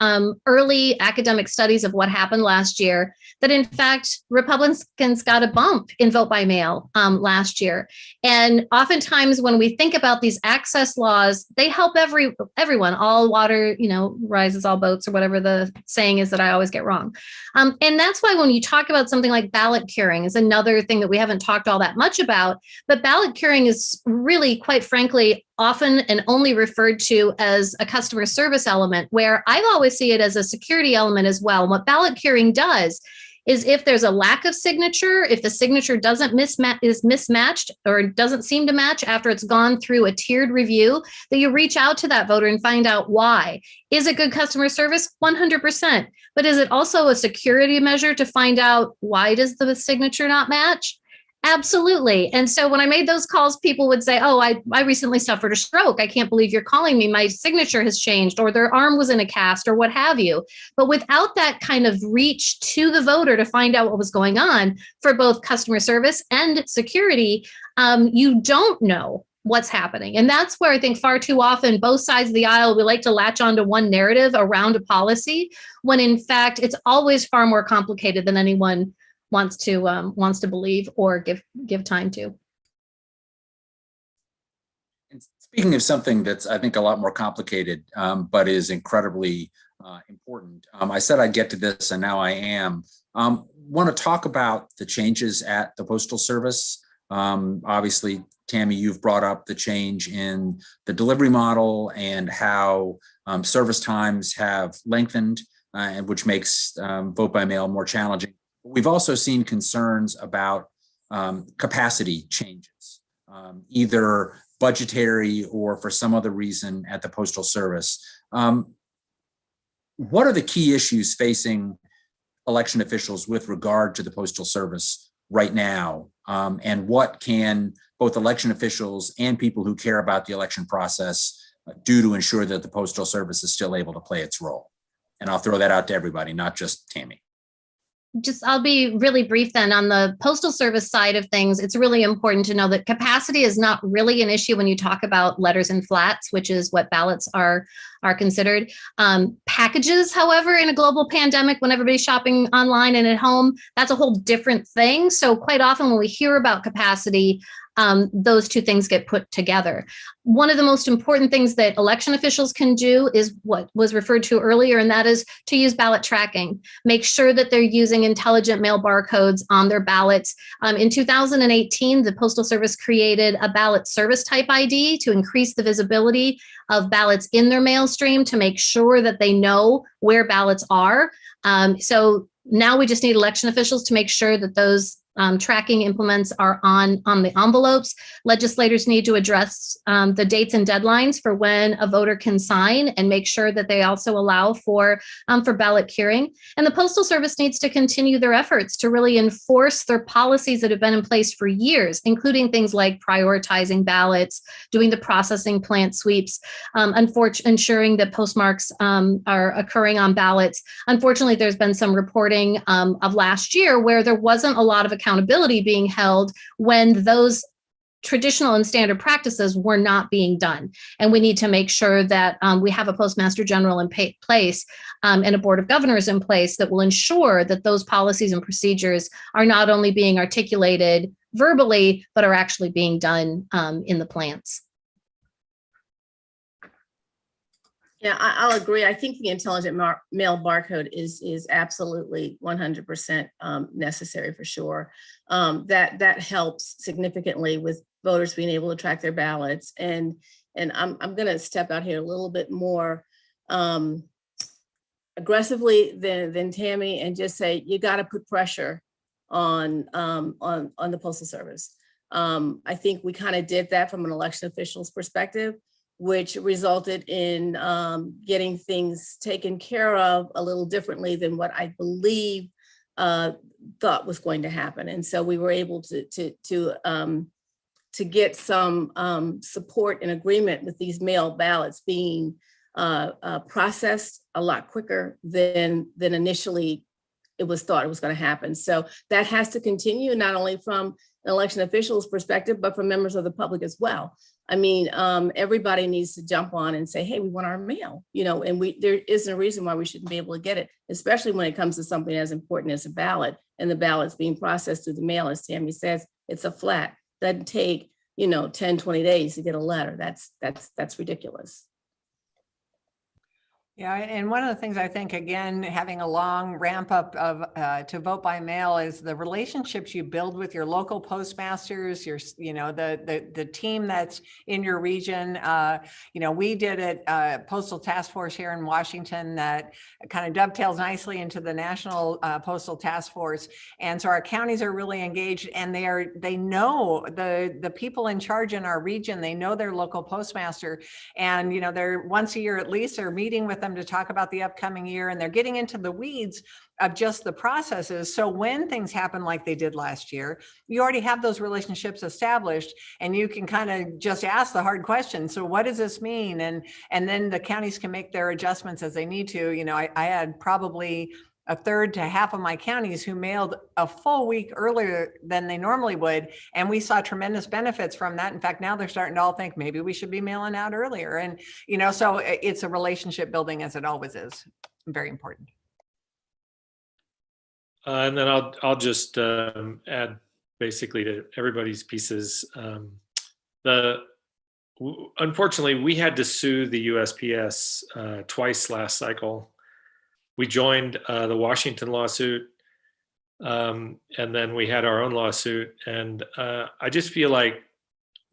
early academic studies of what happened last year that, in fact, Republicans got a bump in vote by mail last year. And oftentimes when we think about these access laws, they help everyone. All water, rises all boats, or whatever the saying is that I always get wrong. And that's why when you talk about something like ballot curing is another thing that we haven't talked all that much about. But ballot curing is really, quite frankly, often and only referred to as a customer service element, where I've always see it as a security element as well. And what ballot curing does is if there's a lack of signature, if the signature is mismatched or doesn't seem to match after it's gone through a tiered review, that you reach out to that voter and find out why. Is it good customer service? 100%. But is it also a security measure to find out why does the signature not match? Absolutely. And so when I made those calls, people would say, oh, I recently suffered a stroke. I can't believe you're calling me. My signature has changed, or their arm was in a cast, or what have you. But without that kind of reach to the voter to find out what was going on for both customer service and security, you don't know what's happening. And that's where I think far too often both sides of the aisle, we like to latch onto one narrative around a policy, when in fact, it's always far more complicated than anyone wants to believe or give time to. And speaking of something that's, I think, a lot more complicated, but is incredibly important. I said I'd get to this, and now I am. Want to talk about the changes at the Postal Service. Obviously, Tammy, you've brought up the change in the delivery model and how service times have lengthened, and which makes vote by mail more challenging. We've also seen concerns about capacity changes either budgetary or for some other reason at the Postal Service. What are the key issues facing election officials with regard to the Postal Service right now? And what can both election officials and people who care about the election process do to ensure that the Postal Service is still able to play its role? And I'll throw that out to everybody, not just Tammy. I'll be really brief then. On the Postal Service side of things, it's really important to know that capacity is not really an issue when you talk about letters and flats, which is what ballots are considered. Packages, however, in a global pandemic, when everybody's shopping online and at home, that's a whole different thing. So quite often when we hear about capacity, those two things get put together. One of the most important things that election officials can do is what was referred to earlier, and that is to use ballot tracking. Make sure that they're using intelligent mail barcodes on their ballots. In 2018, the Postal Service created a ballot service type ID to increase the visibility of ballots in their mail stream to make sure that they know where ballots are. So now we just need election officials to make sure that those tracking implements are on the envelopes. Legislators need to address the dates and deadlines for when a voter can sign and make sure that they also allow for ballot curing. And the Postal Service needs to continue their efforts to really enforce their policies that have been in place for years, including things like prioritizing ballots, doing the processing plant sweeps, ensuring that postmarks are occurring on ballots. Unfortunately, there's been some reporting of last year where there wasn't a lot of accountability being held when those traditional and standard practices were not being done. And we need to make sure that we have a Postmaster General in place and a Board of Governors in place that will ensure that those policies and procedures are not only being articulated verbally, but are actually being done in the plants. Yeah, I'll agree. I think the intelligent mail barcode is absolutely 100% necessary for sure. That helps significantly with voters being able to track their ballots. And I'm going to step out here a little bit more aggressively than Tammy and just say you got to put pressure on the Postal Service. I think we kind of did that from an election official's perspective, which resulted in getting things taken care of a little differently than what I believe thought was going to happen. And so we were able to get some support and agreement with these mail ballots being processed a lot quicker than initially it was thought it was going to happen. So that has to continue, not only from an election official's perspective, but from members of the public as well. I mean, everybody needs to jump on and say, hey, we want our mail, and there isn't a reason why we shouldn't be able to get it, especially when it comes to something as important as a ballot, and the ballot's being processed through the mail. As Tammy says, it's a flat. Doesn't take, 10, 20 days to get a letter. That's ridiculous. Yeah, and one of the things I think, again, having a long ramp up of to vote by mail is the relationships you build with your local postmasters, the team that's in your region. We did a postal task force here in Washington that kind of dovetails nicely into the national postal task force, and so our counties are really engaged, and they know the people in charge in our region. They know their local postmaster, and they're once a year at least they're meeting with them to talk about the upcoming year, and they're getting into the weeds of just the processes. So when things happen like they did last year, you already have those relationships established, and you can kind of just ask the hard questions. So what does this mean? And then the counties can make their adjustments as they need to. I had probably a third to half of my counties who mailed a full week earlier than they normally would. And we saw tremendous benefits from that. In fact, now they're starting to all think maybe we should be mailing out earlier. And, so it's a relationship building, as it always is. Very important. And then I'll just add basically to everybody's pieces. Unfortunately, we had to sue the USPS twice last cycle. We joined the Washington lawsuit, and then we had our own lawsuit. And I just feel like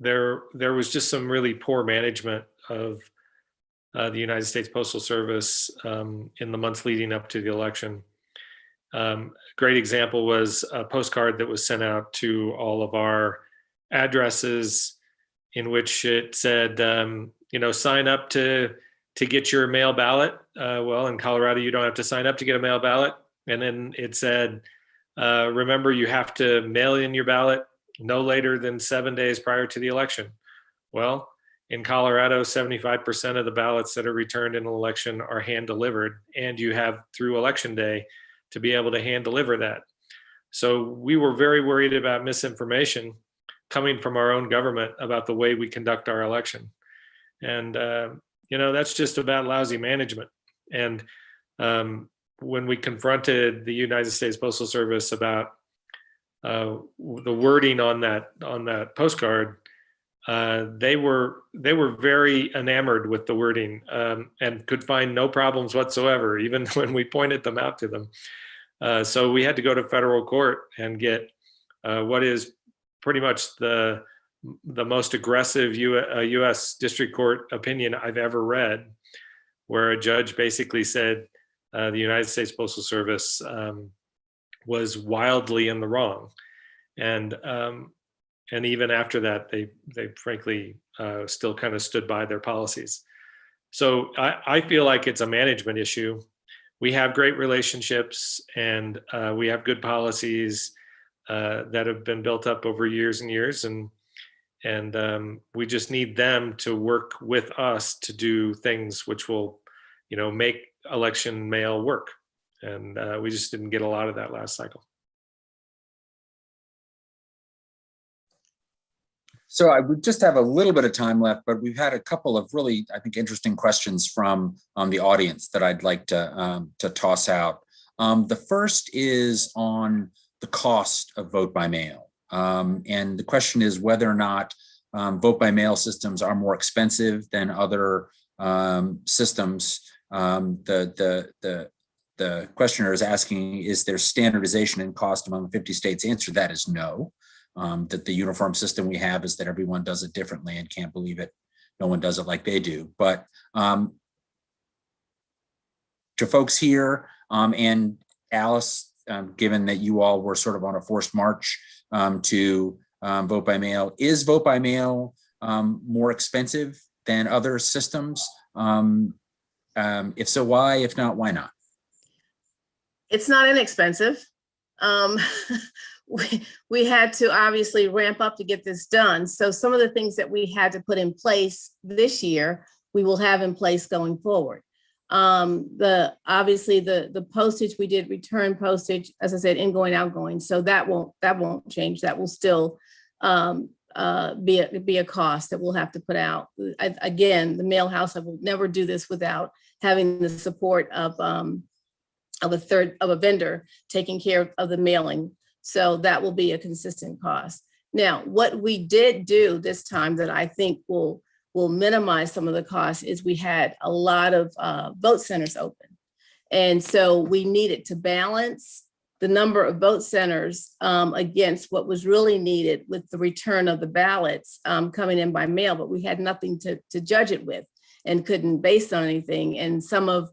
there was just some really poor management of the United States Postal Service in the months leading up to the election. Great example was a postcard that was sent out to all of our addresses in which it said, sign up to get your mail ballot. Well, in Colorado, you don't have to sign up to get a mail ballot. And then it said, remember, you have to mail in your ballot no later than 7 days prior to the election. Well, in Colorado, 75% of the ballots that are returned in an election are hand delivered, and you have through election day to be able to hand deliver that. So we were very worried about misinformation coming from our own government about the way we conduct our election. And, that's just about lousy management. And when we confronted the United States Postal Service about the wording on that postcard, they were very enamored with the wording and could find no problems whatsoever, even when we pointed them out to them. So we had to go to federal court and get what is pretty much the most aggressive U.S. District Court opinion I've ever read, where a judge basically said the United States Postal Service was wildly in the wrong, and even after that, they frankly still kind of stood by their policies. So I feel like it's a management issue. We have great relationships, and we have good policies that have been built up over years and years, and we just need them to work with us to do things which will, make election mail work. And we just didn't get a lot of that last cycle. So I would just have a little bit of time left, but we've had a couple of really, I think, interesting questions from the audience that I'd like to toss out. The first is on the cost of vote by mail. And the question is whether or not vote by mail systems are more expensive than other systems. The questioner is asking, is there standardization in cost among 50 states? The answer to that is no. That the uniform system we have is that everyone does it differently, and can't believe it. No one does it like they do. But to folks here and Alice, given that you all were sort of on a forced march to vote by mail, is vote by mail more expensive than other systems? If so, why? If not, why not? It's not inexpensive. We had to obviously ramp up to get this done. So some of the things that we had to put in place this year, we will have in place going forward. Obviously the postage, we did return postage, as I said, ingoing, outgoing. So that won't change. That will still be a cost that we'll have to put out. Again, the mail house, I will never do this without having the support of a vendor taking care of the mailing. So that will be a consistent cost. Now, what we did do this time that I think will minimize some of the costs is we had a lot of vote centers open. And so we needed to balance the number of vote centers against what was really needed with the return of the ballots coming in by mail, but we had nothing to judge it with and couldn't base on anything. And some of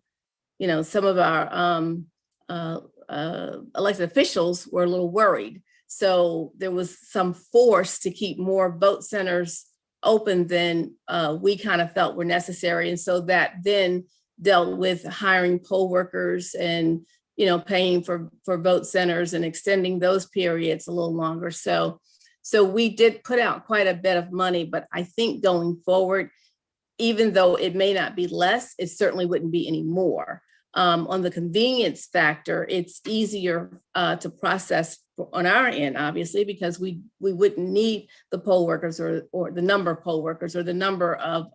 our elected officials were a little worried. So there was some force to keep more vote centers open than we kind of felt were necessary. And so that then dealt with hiring poll workers and, paying for vote centers and extending those periods a little longer. So we did put out quite a bit of money, but I think going forward, even though it may not be less, it certainly wouldn't be any more. On the convenience factor, it's easier to process on our end, obviously, because we wouldn't need the poll workers or the number of poll workers or the number of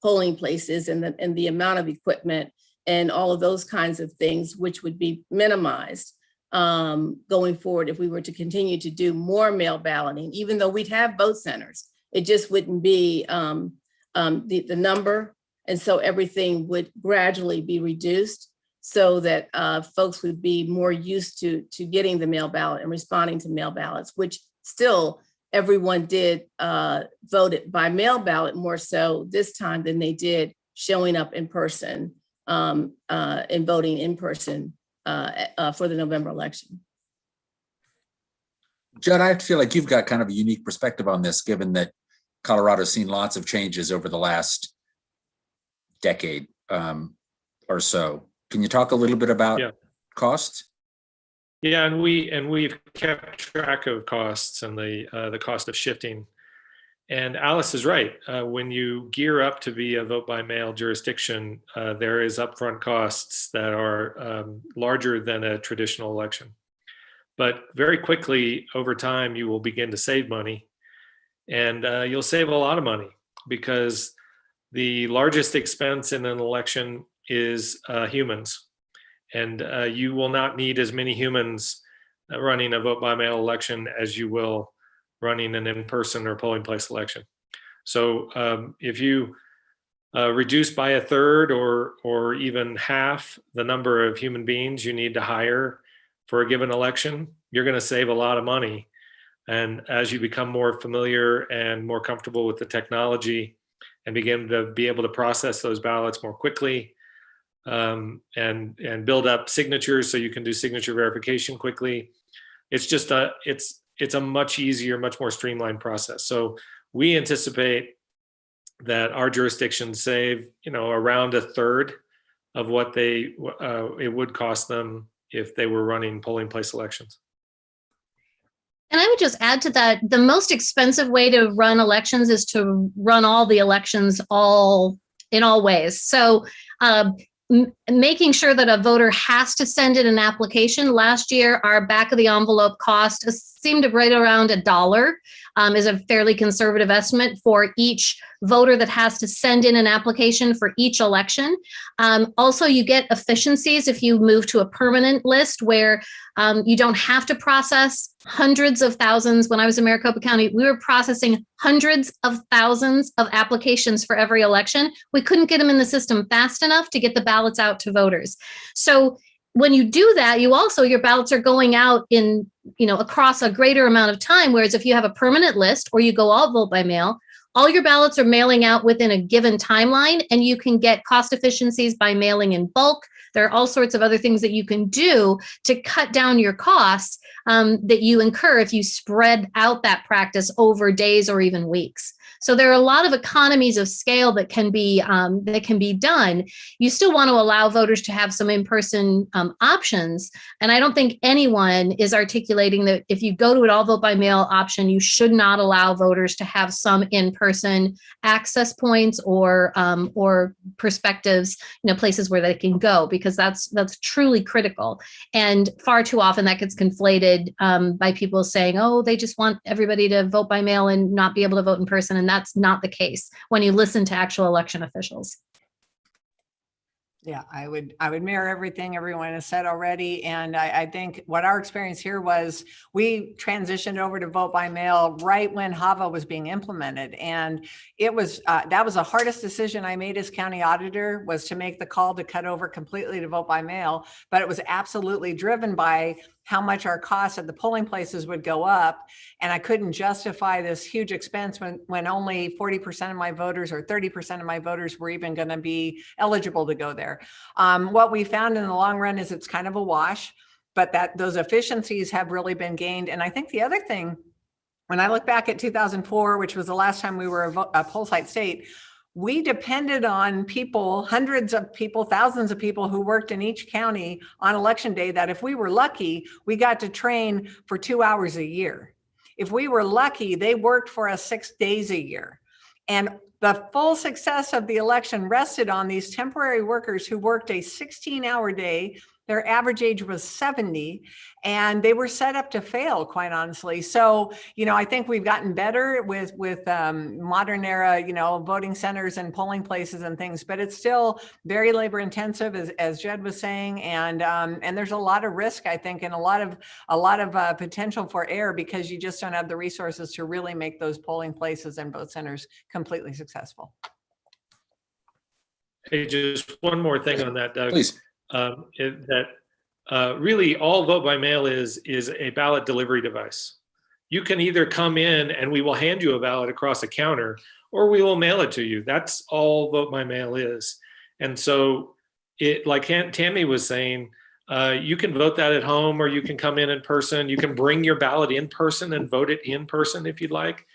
polling places and the amount of equipment and all of those kinds of things, which would be minimized going forward if we were to continue to do more mail balloting, even though we'd have vote centers. It just wouldn't be the number. And so everything would gradually be reduced so that folks would be more used to getting the mail ballot and responding to mail ballots, which still everyone did vote by mail ballot more so this time than they did showing up in person and voting in person for the November election. Judd, I feel like you've got kind of a unique perspective on this, given that Colorado's seen lots of changes over the last decade or so. Can you talk a little bit about costs? Yeah, and we've kept track of costs and the cost of shifting. And Alice is right. When you gear up to be a vote by mail jurisdiction, there is upfront costs that are larger than a traditional election. But very quickly over time, you will begin to save money, and you'll save a lot of money, because the largest expense in an election is humans. And you will not need as many humans running a vote by mail election as you will running an in-person or polling place election. So if you reduce by a third or even half the number of human beings you need to hire for a given election, you're going to save a lot of money. And as you become more familiar and more comfortable with the technology and begin to be able to process those ballots more quickly, and build up signatures so you can do signature verification quickly, it's just it's a much easier, much more streamlined process. So we anticipate that our jurisdictions save, around a third of what it would cost them if they were running polling place elections. And I would just add to that, the most expensive way to run elections is to run all the elections in all ways. So making sure that a voter has to send in an application. Last year, our back of the envelope cost seemed right around $1, is a fairly conservative estimate for each voter that has to send in an application for each election. Also, you get efficiencies if you move to a permanent list where you don't have to process hundreds of thousands. When I was in Maricopa County, we were processing hundreds of thousands of applications for every election. We couldn't get them in the system fast enough to get the ballots out to voters. So when you do that, your ballots are going out across a greater amount of time. Whereas if you have a permanent list or you go all vote by mail, all your ballots are mailing out within a given timeline, and you can get cost efficiencies by mailing in bulk. There are all sorts of other things that you can do to cut down your costs that you incur if you spread out that practice over days or even weeks. So there are a lot of economies of scale that can be done. You still want to allow voters to have some in-person options. And I don't think anyone is articulating that if you go to an all vote by mail option, you should not allow voters to have some in-person access points or perspectives, places where they can go, because that's truly critical. And far too often that gets conflated by people saying, oh, they just want everybody to vote by mail and not be able to vote in person. And that's not the case when you listen to actual election officials. Yeah, I would mirror everything everyone has said already. And I think what our experience here was, we transitioned over to vote by mail right when HAVA was being implemented. And it was, that was the hardest decision I made as county auditor, was to make the call to cut over completely to vote by mail. But it was absolutely driven by how much our costs at the polling places would go up. And I couldn't justify this huge expense when only 40% of my voters or 30% of my voters were even going to be eligible to go there. What we found in the long run is it's kind of a wash, but that those efficiencies have really been gained. And I think the other thing, when I look back at 2004, which was the last time we were a poll site state, we depended on people, hundreds of people, thousands of people who worked in each county on election day, that if we were lucky, we got to train for 2 hours a year. If we were lucky, they worked for us 6 days a year. And the full success of the election rested on these temporary workers who worked a 16-hour day. Their average age was 70, and they were set up to fail, quite honestly. So, I think we've gotten better with modern era, voting centers and polling places and things, but it's still very labor intensive, as Jed was saying. And there's a lot of risk, I think, and a lot of potential for error, because you just don't have the resources to really make those polling places and vote centers completely successful. Hey, just one more thing on that, Doug. Please. Really all vote by mail is a ballot delivery device. You can either come in and we will hand you a ballot across a counter, or we will mail it to you. That's all vote by mail is. And so like Tammy was saying, You can vote that at home, or you can come in person. You can bring your ballot in person and vote it in person if you'd like.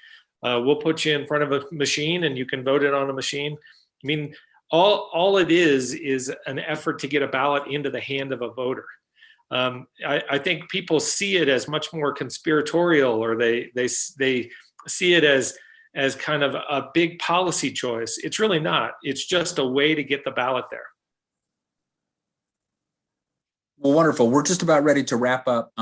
We'll put you in front of a machine and you can vote it on a machine. I mean, all it is an effort to get a ballot into the hand of a voter. I think people see it as much more conspiratorial, or they see it as kind of a big policy choice. It's really not. It's just a way to get the ballot there. Well, wonderful. We're just about ready to wrap up.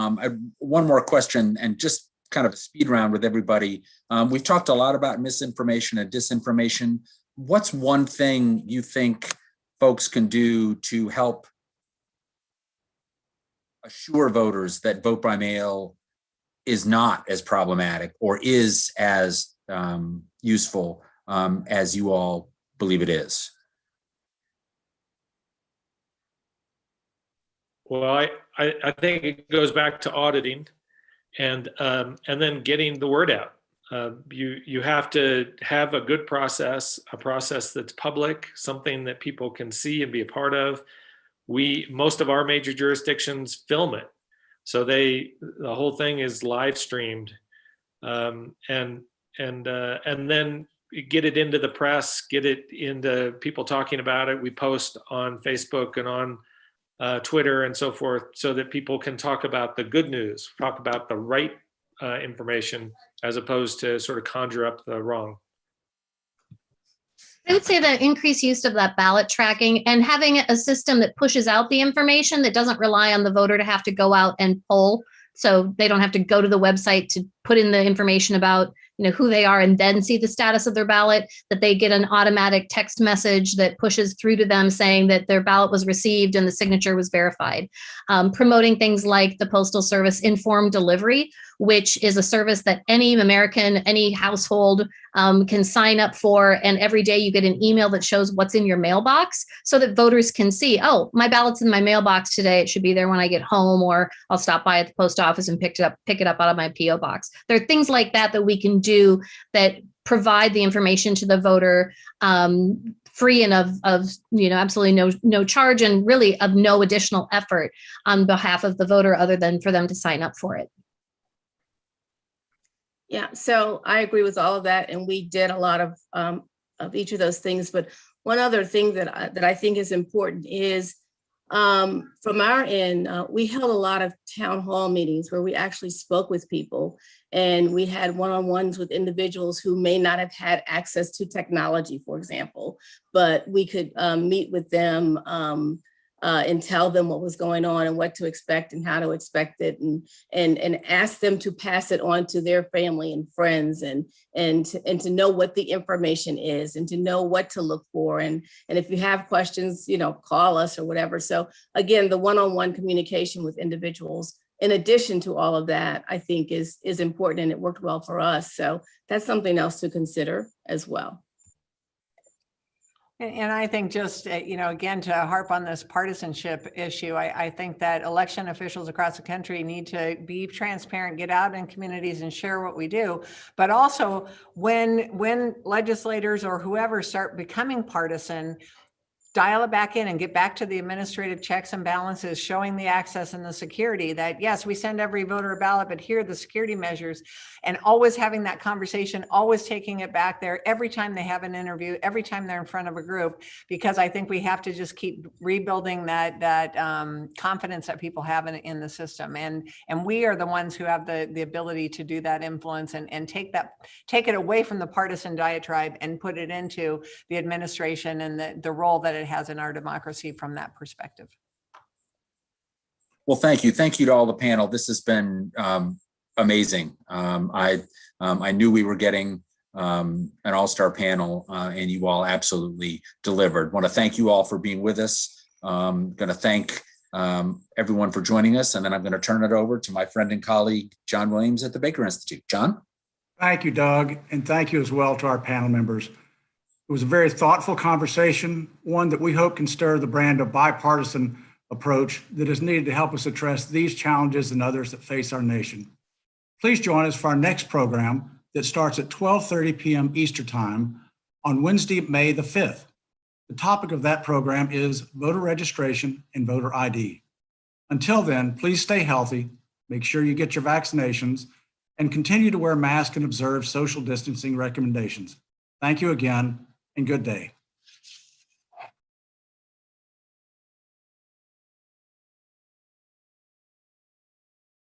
One more question, and just kind of a speed round with everybody. We've talked a lot about misinformation and disinformation. What's one thing you think folks can do to help assure voters that vote by mail is not as problematic or is as useful as you all believe it is? Well, I think it goes back to auditing and then getting the word out. You have to have a good process, a process that's public, something that people can see and be a part of. Most of our major jurisdictions film it, so the whole thing is live streamed, and then get it into the press, get it into people talking about it. We post on Facebook and on Twitter and so forth, so that people can talk about the good news, talk about the right information, as opposed to sort of conjure up the wrong. I would say that increased use of that ballot tracking and having a system that pushes out the information, that doesn't rely on the voter to have to go out and poll. So they don't have to go to the website to put in the information about, who they are and then see the status of their ballot, that they get an automatic text message that pushes through to them saying that their ballot was received and the signature was verified. Promoting things like the Postal Service informed delivery, which is a service that any American, any household can sign up for. And every day you get an email that shows what's in your mailbox, so that voters can see, oh, my ballot's in my mailbox today. It should be there when I get home, or I'll stop by at the post office and pick it up out of my PO box. There are things like that we can do that provide the information to the voter free and of absolutely no charge, and really of no additional effort on behalf of the voter other than for them to sign up for it. Yeah, so I agree with all of that, and we did a lot of each of those things. But one other thing that I think is important is from our end, we held a lot of town hall meetings where we actually spoke with people, and we had one-on-ones with individuals who may not have had access to technology, for example, but we could meet with them and tell them what was going on and what to expect and how to expect it, and ask them to pass it on to their family and friends, and to know what the information is, and to know what to look for. And if you have questions, call us or whatever. So again, the one-on-one communication with individuals, in addition to all of that, I think is important, and it worked well for us. So that's something else to consider as well. And I think just, again, to harp on this partisanship issue, I think that election officials across the country need to be transparent, get out in communities and share what we do. But also when legislators or whoever start becoming partisan, dial it back in and get back to the administrative checks and balances, showing the access and the security that, yes, we send every voter a ballot, but here are the security measures, and always having that conversation, always taking it back there every time they have an interview, every time they're in front of a group, because I think we have to just keep rebuilding that confidence that people have in the system. And we are the ones who have the ability to do that influence and take it away from the partisan diatribe and put it into the administration and the role that it has in our democracy from that perspective. Well, thank you. Thank you to all the panel. This has been amazing. I knew we were getting an all-star panel, and you all absolutely delivered. Want to thank you all for being with us. Going to thank everyone for joining us, and then I'm going to turn it over to my friend and colleague, John Williams at the Baker Institute. John? Thank you, Doug, and thank you as well to our panel members. It was a very thoughtful conversation, one that we hope can stir the brand of bipartisan approach that is needed to help us address these challenges and others that face our nation. Please join us for our next program that starts at 12:30 p.m. Eastern Time on Wednesday, May the 5th. The topic of that program is voter registration and voter ID. Until then, please stay healthy, make sure you get your vaccinations, and continue to wear masks and observe social distancing recommendations. Thank you again, and good day.